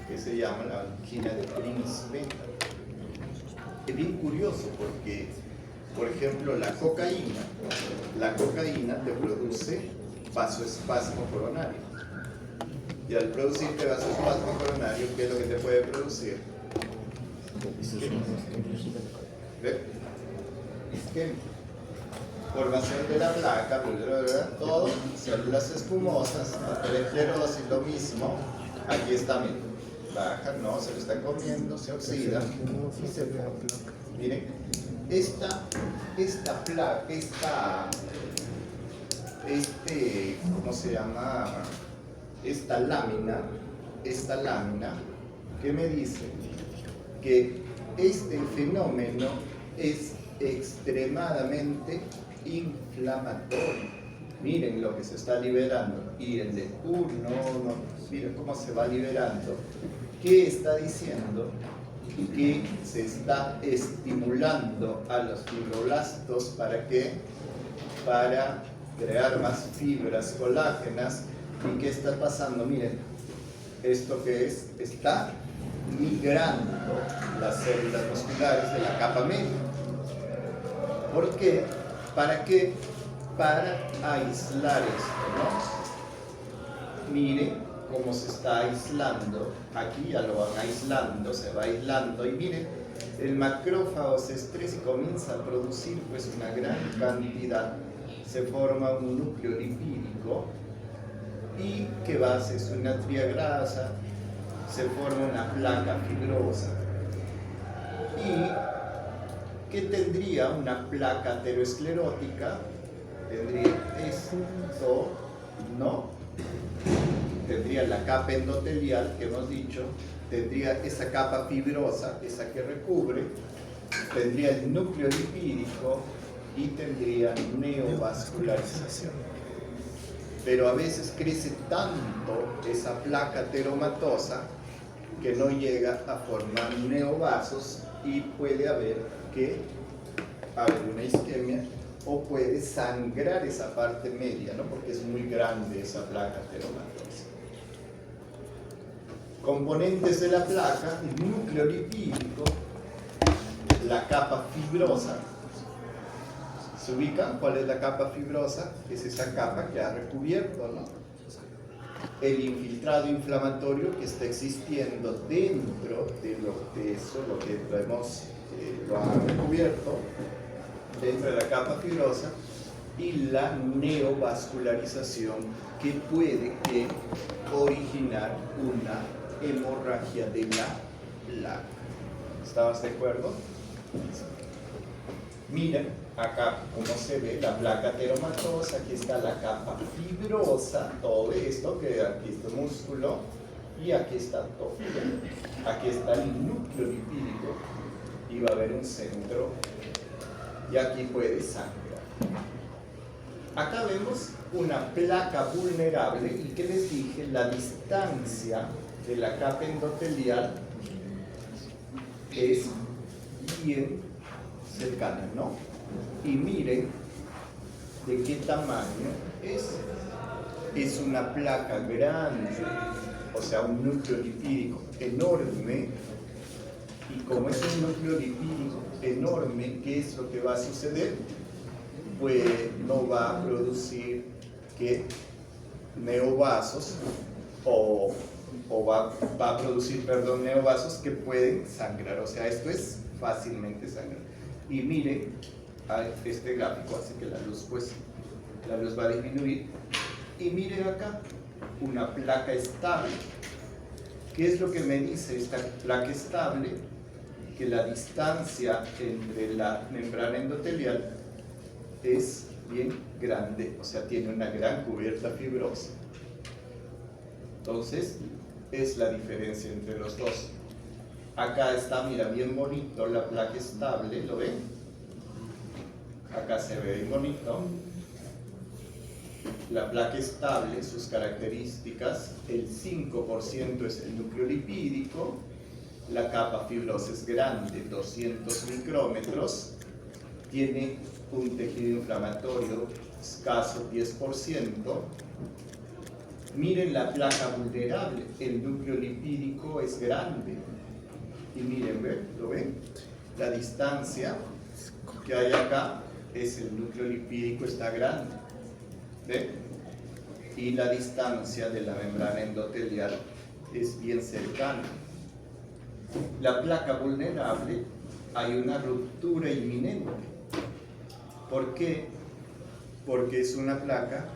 que se llama la angina de Prince-Venta. Es bien curioso porque, por ejemplo, la cocaína te produce vasoespasmo coronario. Y al producirte vasoespasmo coronario, ¿qué es lo que te puede producir? ¿Ve? Isquemia. Formación de la placa, todo, células espumosas, aterosclerosis, lo mismo. Aquí está, miren, baja, no, se lo están comiendo, se oxida y se forma. Miren, ¿cómo se llama? Esta lámina, ¿qué me dice? Que este fenómeno es extremadamente inflamatorio. Miren lo que se está liberando. Miren, miren cómo se va liberando. ¿Qué está diciendo? Que se está estimulando a los fibroblastos ¿para qué? Para crear más fibras colágenas. ¿Y qué está pasando? Miren, esto que es, está migrando las células musculares de la capa media. ¿Por qué? ¿Para qué? Para aislar esto, ¿no? Miren cómo se está aislando. Aquí ya lo van aislando, se va aislando. Y miren, el macrófago se estresa y comienza a producir pues una gran cantidad. Se forma un núcleo lipídico. ¿Y qué va a hacer? Es una triagrasa, se forma una placa fibrosa. ¿Y qué tendría una placa aterosclerótica? Tendría esto, ¿no? Tendría la capa endotelial que hemos dicho, tendría esa capa fibrosa, esa que recubre, tendría el núcleo lipídico y tendría neovascularización. Pero a veces crece tanto esa placa ateromatosa que no llega a formar neovasos y puede haber una isquemia o puede sangrar esa parte media, ¿no? Porque es muy grande esa placa ateromatosa. Componentes de la placa: el núcleo lipídico, la capa fibrosa. ¿Se ubican cuál es la capa fibrosa? Es esa capa que ha recubierto, ¿no? El infiltrado inflamatorio que está existiendo dentro de eso, lo que lo ha recubierto, dentro de la capa fibrosa, y la neovascularización que puede originar una hemorragia de la placa. ¿Estabas de acuerdo? Mira acá cómo se ve la placa ateromatosa. Aquí está la capa fibrosa, todo esto, que aquí está el músculo, y aquí está todo. Aquí está el núcleo lipídico, y va a haber un centro, y aquí puede sangrar. Acá vemos una placa vulnerable, y ¿qué les dije? La distancia de la capa endotelial es bien cercana, ¿no? Y miren de qué tamaño es. Es una placa grande, o sea, un núcleo lipídico enorme. Y como es un núcleo lipídico enorme, ¿qué es lo que va a suceder? Pues no va a producir neovasos va a producir, neovasos que pueden sangrar. O sea, esto es fácilmente sangrar. Y miren, este gráfico hace que la luz va a disminuir. Y miren acá, una placa estable. ¿Qué es lo que me dice esta placa estable? Que la distancia entre la membrana endotelial es bien grande, o sea, tiene una gran cubierta fibrosa. Entonces, es la diferencia entre los dos. Acá está, mira, bien bonito la placa estable, ¿lo ven? Acá se ve bien bonito. La placa estable, sus características: el 5% es el núcleo lipídico, la capa fibrosa es grande, 200 micrómetros, tiene un tejido inflamatorio escaso, 10%. Miren la placa vulnerable, el núcleo lipídico es grande. Y miren, ¿lo ven? La distancia que hay acá es el núcleo lipídico está grande. ¿Ven? y la distancia de la membrana endotelial es bien cercana. La placa vulnerable, hay una ruptura inminente. ¿Por qué? Porque es una placa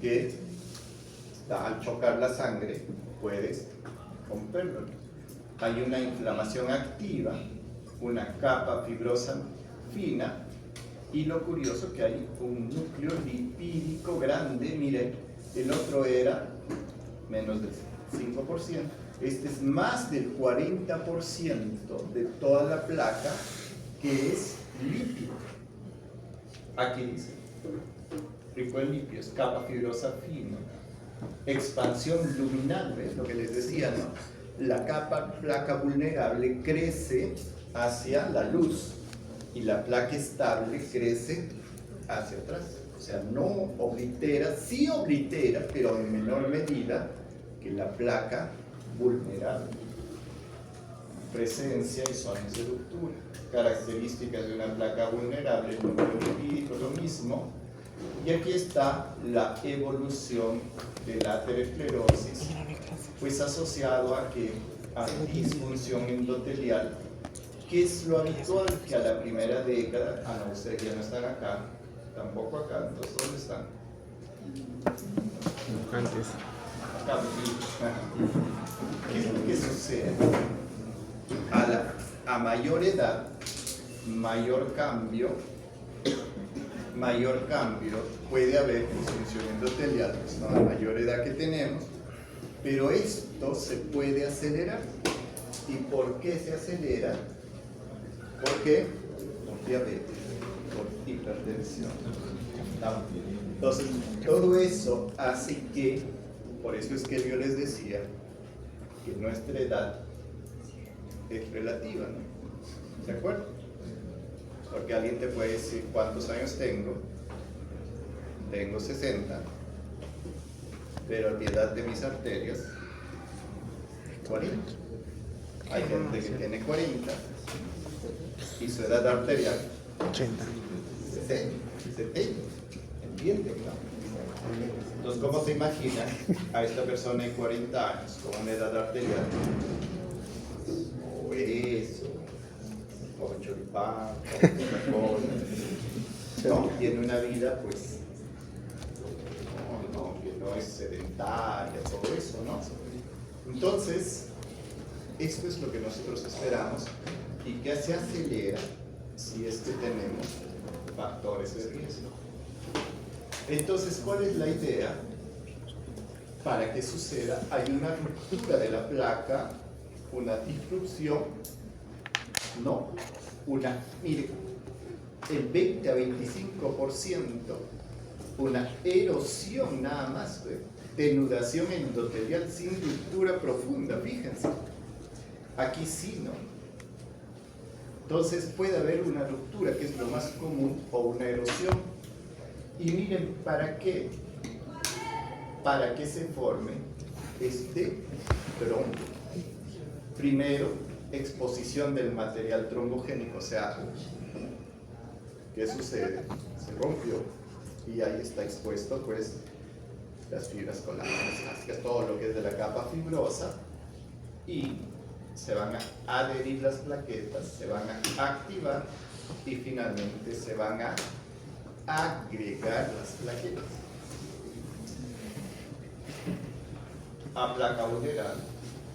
que al chocar la sangre puedes romperlo. Hay una inflamación activa, una capa fibrosa fina, y lo curioso que hay un núcleo lipídico grande. Miren, el otro era menos del 5%, este es más del 40% de toda la placa que es lípido. Aquí dice, rico en lípidos, capa fibrosa fina, expansión luminal, ¿ves lo que les decía, no? La placa vulnerable crece hacia la luz y la placa estable crece hacia atrás. O sea, no oblitera, sí oblitera, pero en menor medida que la placa vulnerable. Presencia y zonas de ruptura. Características de una placa vulnerable, el núcleo lipídico, lo mismo. Y aquí está la evolución de la aterosclerosis, pues asociado a disfunción endotelial, que es lo habitual que a la primera década, no, ustedes ya no están acá, tampoco acá, entonces ¿dónde están? Antes. Acá, ¿qué es lo que sucede? A mayor edad, mayor cambio puede haber disfunción endotelial, pues, ¿no? A mayor edad que tenemos, pero esto se puede acelerar. ¿Y por qué se acelera? ¿Por qué? Por diabetes, por hipertensión. Entonces, todo eso hace que, por eso es que yo les decía que nuestra edad es relativa, ¿no? ¿De acuerdo? Porque alguien te puede decir cuántos años tengo. Tengo 60, pero la edad de mis arterias 40. Hay gente que tiene 40 y su edad arterial 80. 60, 70. ¿Entienden, no? Entonces, ¿cómo se imagina a esta persona de 40 años con una edad arterial? O eso, o choripán, o Coca-Cola. No, tiene una vida, pues, que no es sedentaria, todo eso, ¿no? Entonces, esto es lo que nosotros esperamos y que se acelera si es que tenemos factores de riesgo. Entonces, ¿cuál es la idea? Para que suceda, hay una ruptura de la placa, una disrupción, no, mire, el 20 a 25%, una erosión nada más, denudación endotelial sin ruptura profunda, fíjense. Aquí sí, ¿no? Entonces puede haber una ruptura, que es lo más común, o una erosión. Y miren, ¿para qué? Para que se forme este trombo. Primero, exposición del material trombogénico, o sea, ¿qué sucede? Se rompió y ahí está expuesto, pues, las fibras colágenas, todo lo que es de la capa fibrosa, y se van a adherir las plaquetas, se van a activar y finalmente se van a agregar las plaquetas. A placa vulnerable,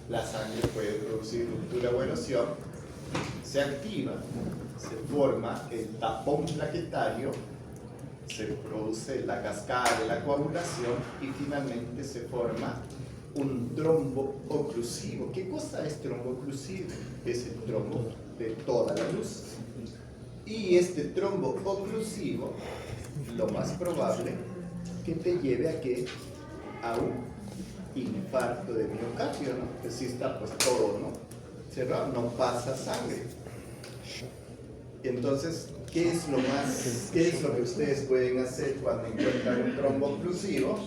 la sangre puede producir ruptura o erosión, se activa, se forma el tapón plaquetario, se produce la cascada de la coagulación y finalmente se forma un trombo oclusivo. ¿Qué cosa es trombo oclusivo? Es el trombo de toda la luz. Y este trombo oclusivo, lo más probable, que te lleve a un infarto de miocardio, ¿no? Que sí está pues todo, ¿no? Cerrado, no pasa sangre. Entonces, ¿qué es lo que ustedes pueden hacer cuando encuentran un trombo oclusivo?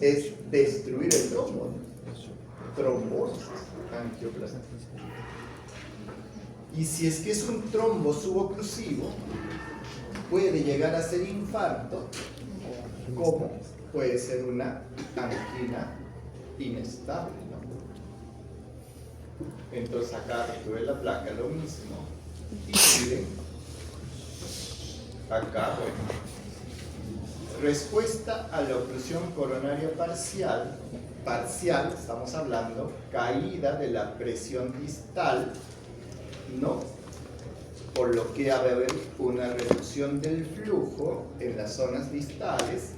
Es destruir el trombo, ¿no? Trombosis, angioplastia. Y si es que es un trombo suboclusivo, puede llegar a ser infarto como puede ser una angina inestable, ¿no? Entonces acá tuve la placa lo mismo. Y miren, acá, bueno, respuesta a la oclusión coronaria parcial, estamos hablando, caída de la presión distal, ¿no? Por lo que va a haber una reducción del flujo en las zonas distales.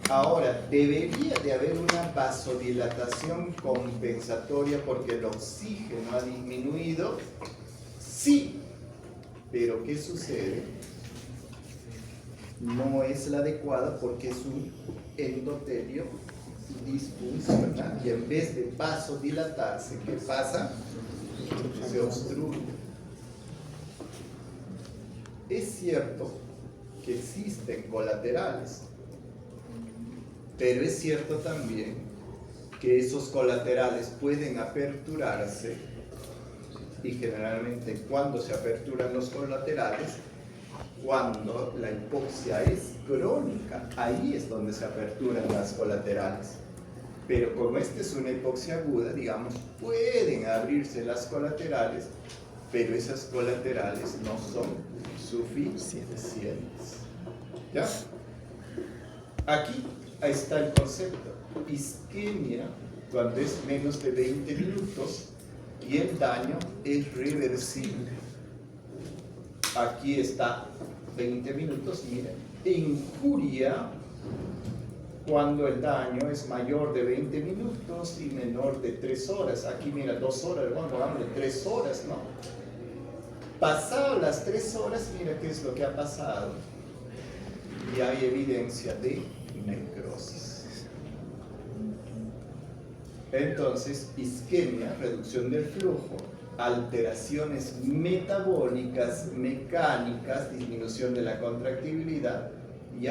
Ahora, debería de haber una vasodilatación compensatoria porque el oxígeno ha disminuido. Sí, pero ¿qué sucede? No es la adecuada porque es un endotelio disfuncional y en vez de vasodilatarse, ¿qué pasa? Se obstruye. Es cierto que existen colaterales, pero es cierto también que esos colaterales pueden aperturarse y generalmente cuando se aperturan los colaterales, cuando la hipoxia es crónica, ahí es donde se aperturan las colaterales. Pero como esta es una hipoxia aguda, digamos, pueden abrirse las colaterales, pero esas colaterales no son suficientes. ¿Ya? Aquí está el concepto. Isquemia, cuando es menos de 20 minutos y el daño es reversible. Aquí está 20 minutos, miren. Injuria, cuando el daño es mayor de 20 minutos y menor de 3 horas. Aquí, mira, 2 horas, bueno, hablamos de 3 horas, ¿no? Pasado las 3 horas, mira qué es lo que ha pasado. Y hay evidencia de necrosis. Entonces, isquemia, reducción del flujo, alteraciones metabólicas, mecánicas, disminución de la contractibilidad, y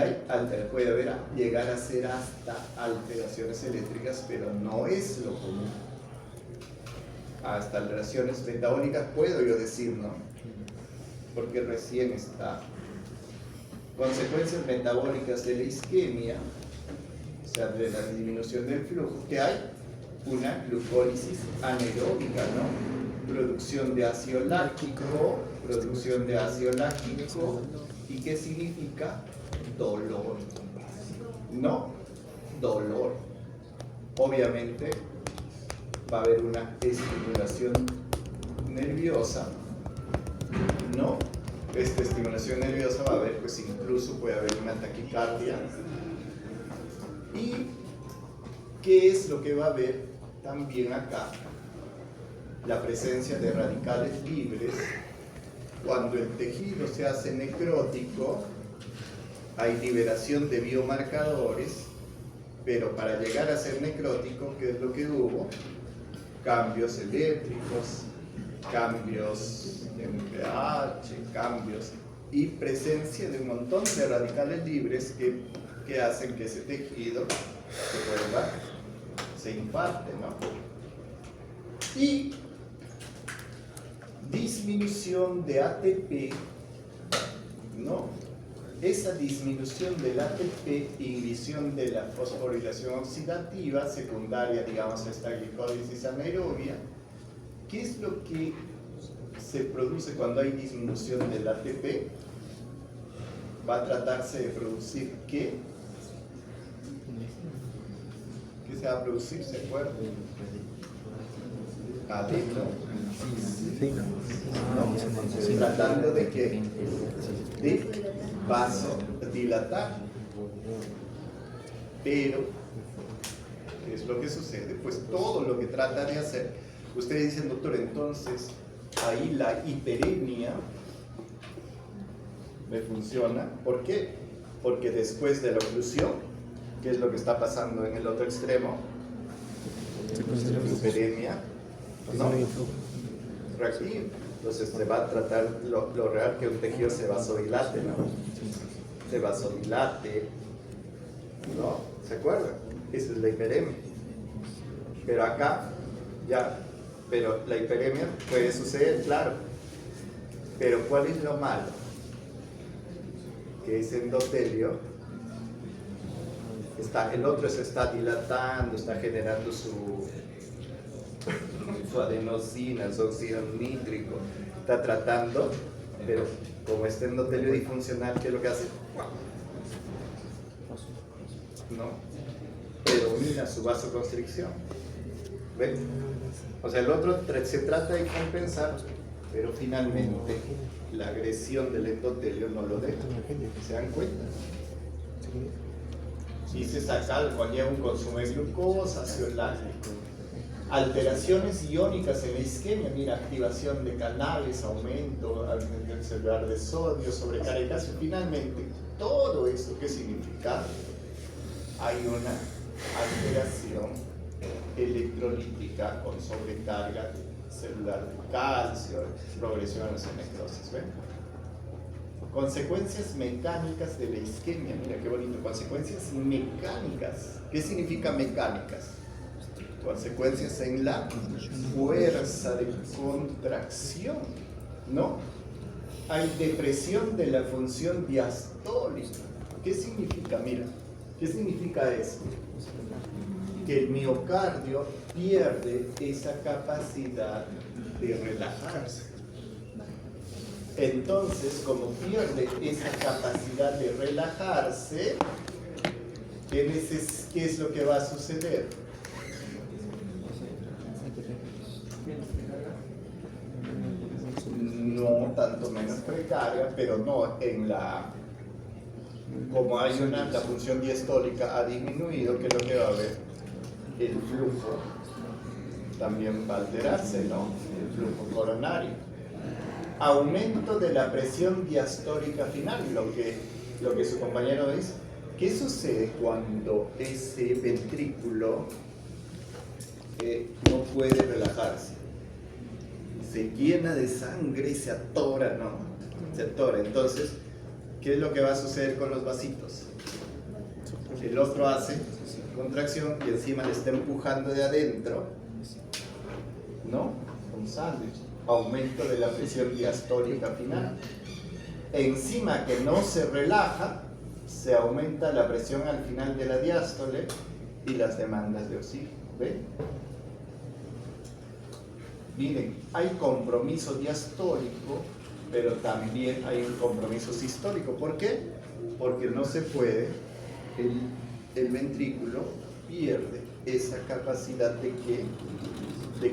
puede llegar a ser hasta alteraciones eléctricas, pero no es lo común. Hasta alteraciones metabólicas puedo yo decir, ¿no? Porque recién está. Consecuencias metabólicas de la isquemia, o sea, de la disminución del flujo, que hay una glucólisis anaeróbica, ¿no? Producción de ácido láctico, ¿y qué significa? Dolor. No, dolor. Obviamente va a haber una estimulación nerviosa, ¿no? Esta estimulación nerviosa va a haber, pues incluso puede haber una taquicardia. ¿Y qué es lo que va a haber también acá? La presencia de radicales libres. Cuando el tejido se hace necrótico, hay liberación de biomarcadores, pero para llegar a ser necrótico, ¿qué es lo que hubo? Cambios eléctricos, cambios en pH, cambios y presencia de un montón de radicales libres que hacen que ese tejido se imparte, ¿no? Y disminución de ATP, ¿no? Esa disminución del ATP, inhibición de la fosforilación oxidativa, secundaria, digamos, a esta glicólisis anaerobia. ¿Qué es lo que se produce cuando hay disminución del ATP? Va a tratarse de producir ¿qué? ¿Qué se va a producir? ¿Se acuerdan? No. Tratando de que de vasodilatar. Pero, ¿qué es lo que sucede? Pues todo lo que trata de hacer. Ustedes dicen, doctor, entonces ahí la hiperemia me funciona. ¿Por qué? Porque después de la oclusión, ¿qué es lo que está pasando en el otro extremo? Hiperemia, ¿no? Reactivo. Entonces se va a tratar lo real que un tejido se vasodilate, ¿no? Se vasodilate, ¿no? ¿Se acuerdan? Esa es la hiperemia. Pero acá, ya, pero la hiperemia puede suceder, claro. Pero ¿cuál es lo malo? Que ese endotelio el otro se está dilatando, está generando su adenosina, su óxido nítrico, está tratando, pero como este endotelio disfuncional, ¿qué es lo que hace? ¿No? Predomina su vasoconstricción. ¿Ven? O sea, el otro se trata de compensar, pero finalmente la agresión del endotelio no lo deja. ¿Se dan cuenta? Y se saca, conlleva un consumo de glucosa, ácido láctico. Alteraciones iónicas en la isquemia, mira, activación de canales, aumento celular de sodio, sobrecarga de calcio. Finalmente, todo esto, ¿qué significa? Hay una alteración electrolítica con sobrecarga celular de calcio, progresión a la necrosis. ¿Ven? Consecuencias mecánicas de la isquemia, mira qué bonito, consecuencias mecánicas. ¿Qué significa mecánicas? Consecuencias en la fuerza de contracción, ¿no? Hay depresión de la función diastólica. ¿Qué significa? Mira, ¿qué significa eso? Que el miocardio pierde esa capacidad de relajarse. Entonces, como pierde esa capacidad de relajarse, ¿qué es lo que va a suceder? No tanto menos precarga, pero no en la... Como hay la función diastólica ha disminuido, ¿qué es lo que va a haber? El flujo también va a alterarse, ¿no? El flujo coronario. Aumento de la presión diastólica final, lo que su compañero dice. ¿Qué sucede cuando ese ventrículo no puede relajarse? Se llena de sangre y se atora, ¿no? Se atora. Entonces, ¿qué es lo que va a suceder con los vasitos? El otro hace contracción y encima le está empujando de adentro, ¿no? Un sándwich. Aumento de la presión diastólica final. Encima que no se relaja, se aumenta la presión al final de la diástole y las demandas de oxígeno. ¿Ven? Miren, hay compromiso diastólico, pero también hay un compromiso sistólico. ¿Por qué? Porque no se puede, el ventrículo pierde esa capacidad de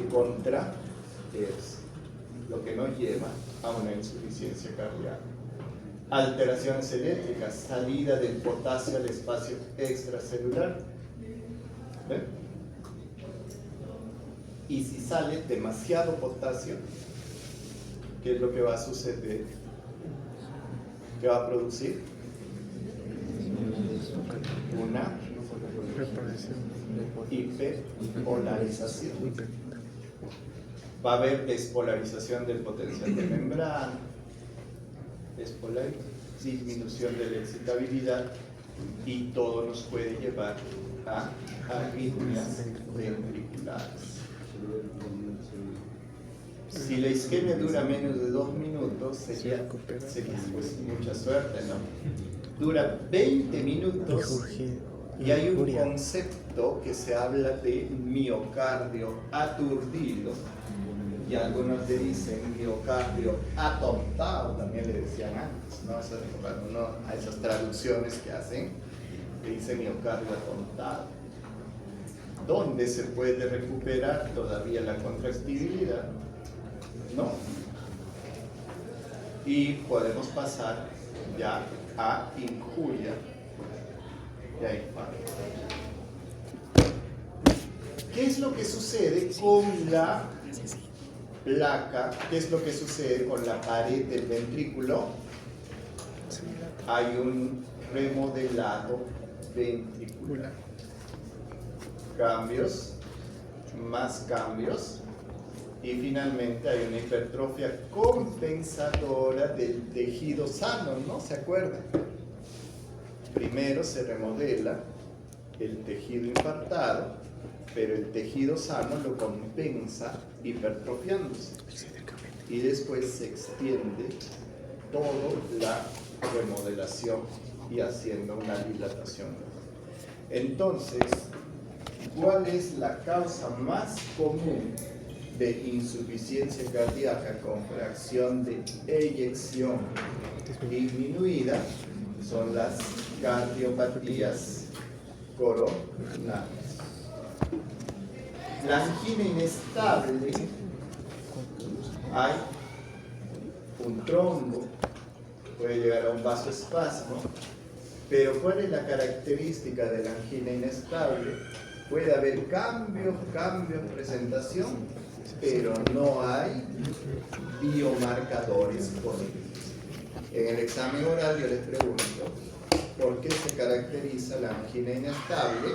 contraerse, lo que nos lleva a una insuficiencia cardíaca. Alteraciones eléctricas, salida del potasio al espacio extracelular. ¿Ven? Y si sale demasiado potasio, ¿qué es lo que va a suceder? ¿Qué va a producir? Una hiperpolarización. Va a haber despolarización del potencial de membrana, disminución de la excitabilidad, y todo nos puede llevar a arritmias ventriculares. Si la isquemia dura menos de 2 minutos, sería pues, mucha suerte, ¿no? Dura 20 minutos y hay un concepto que se habla de miocardio aturdido, y algunos le dicen miocardio atontado, también le decían antes, ¿no? A esas traducciones que hacen, le dicen miocardio atontado. ¿Dónde se puede recuperar todavía la contractibilidad? No. Y podemos pasar ya a injuria y a infarto. ¿Qué es lo que sucede con la placa? ¿Qué es lo que sucede con la pared del ventrículo? Hay un remodelado ventricular. Cambios, más cambios, y finalmente hay una hipertrofia compensadora del tejido sano, ¿no? ¿Se acuerdan? Primero se remodela el tejido infartado, pero el tejido sano lo compensa hipertrofiándose, y después se extiende toda la remodelación y haciendo una dilatación. Entonces, ¿cuál es la causa más común de insuficiencia cardíaca con fracción de eyección disminuida? Son las cardiopatías coronarias. La angina inestable, hay un trombo, puede llegar a un vasoespasmo, pero ¿cuál es la característica de la angina inestable? Puede haber cambios, presentación, pero no hay biomarcadores positivos. En el examen oral yo les pregunto, ¿por qué se caracteriza la angina inestable?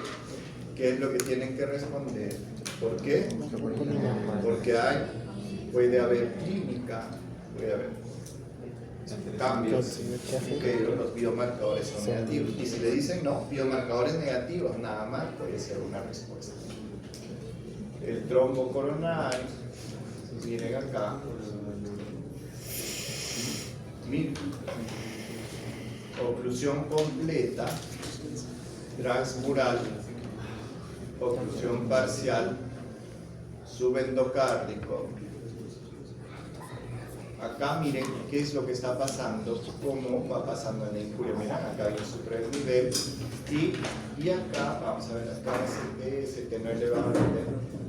¿Qué es lo que tienen que responder? ¿Por qué? Porque puede haber clínica, puede haber cambios, pero los biomarcadores son negativos. Y si le dicen no, biomarcadores negativos, nada más puede ser una respuesta. El trombo coronario, miren acá, miren, oclusión completa, transmural, oclusión parcial, subendocárdico. Acá miren qué es lo que está pasando, cómo va pasando en la incuria. Miren, acá hay un supradesnivel y acá, vamos a ver acá, ST no elevado.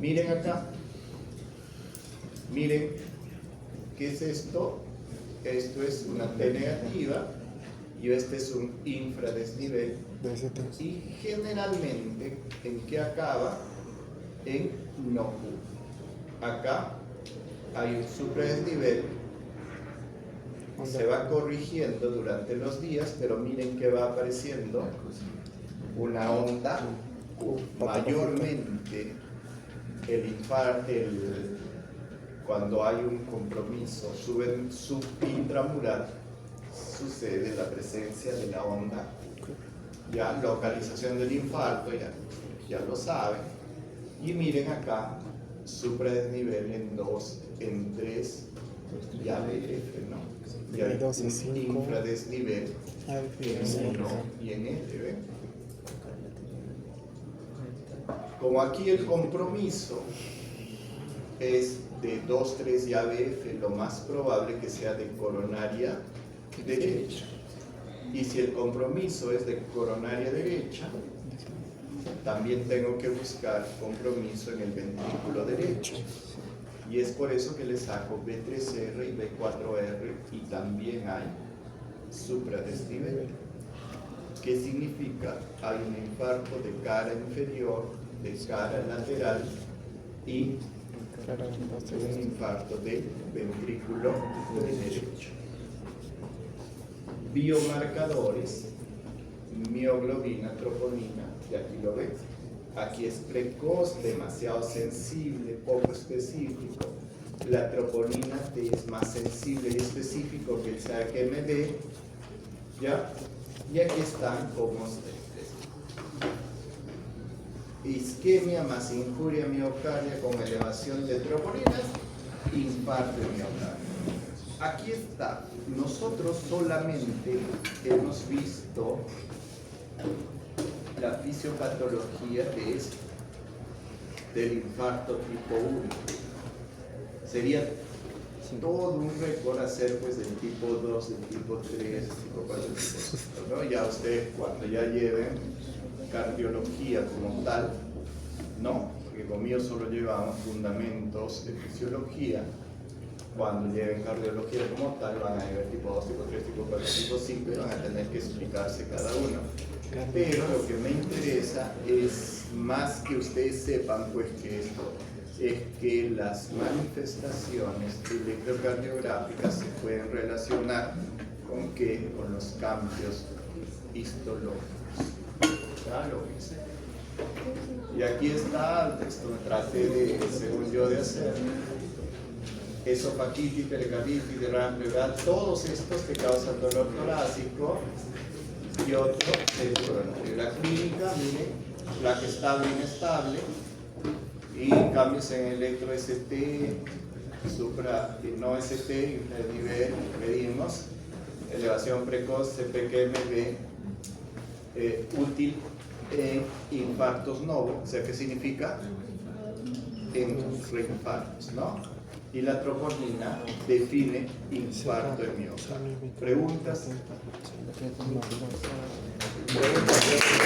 Miren acá, miren, ¿qué es esto? Esto es una T negativa y este es un infradesnivel. Y generalmente, ¿en qué acaba? En no. Acá hay un supradesnivel. Se va corrigiendo durante los días, pero miren que va apareciendo una onda, mayormente el infarto, cuando hay un compromiso subintramural, sucede la presencia de la onda, ya localización del infarto, ya lo saben, y miren acá, supradesnivel en 2, en 3, y ABF, ¿no? Y hay un infradesnivel en 1 y en L, ¿ven? Como aquí el compromiso es de 2, 3 y ABF, lo más probable que sea de coronaria derecha. Y si el compromiso es de coronaria derecha, también tengo que buscar compromiso en el ventrículo derecho. Y es por eso que le saco B3R y B4R y también hay supradesnivel. ¿Qué significa? Hay un infarto de cara inferior, de cara lateral y un infarto de ventrículo derecho. Biomarcadores, mioglobina, troponina, y aquí lo ven. Aquí es precoz, demasiado sensible, poco específico. La troponina T es más sensible y específico que el SAC-MB, ¿ya? Y aquí están como ustedes. Isquemia más injuria miocardia con elevación de troponinas, infarto de miocardio. Aquí está. Nosotros solamente hemos visto la fisiopatología del infarto tipo 1. Sería todo un récord hacer pues del tipo 2, del tipo 3, del tipo 4, del tipo 5, ¿no? Ya ustedes cuando ya lleven cardiología como tal, no, porque conmigo solo llevamos fundamentos de fisiología. Cuando lleven cardiología como tal van a ver tipo 2, tipo 3, tipo 4, tipo 5 y van a tener que explicarse cada uno. Pero lo que me interesa es más que ustedes sepan pues que esto es que las manifestaciones electrocardiográficas se pueden relacionar con qué, con los cambios histológicos. ¿Ya lo hice? Y aquí está el texto que traté de, según yo, de hacer. Esofagitis, pericarditis, derrame pleural, todos estos que causan dolor torácico y otro el coronario. La clínica, miren, placa estable, inestable y cambios en electro-ST, no ST, nivel, medimos, elevación precoz, CPKMB, útil, en infartos novo, o sea, ¿qué significa? En reinfartos, ¿no? Y la troponina define infarto de miocárdio. ¿Preguntas? No. ¿Preguntas?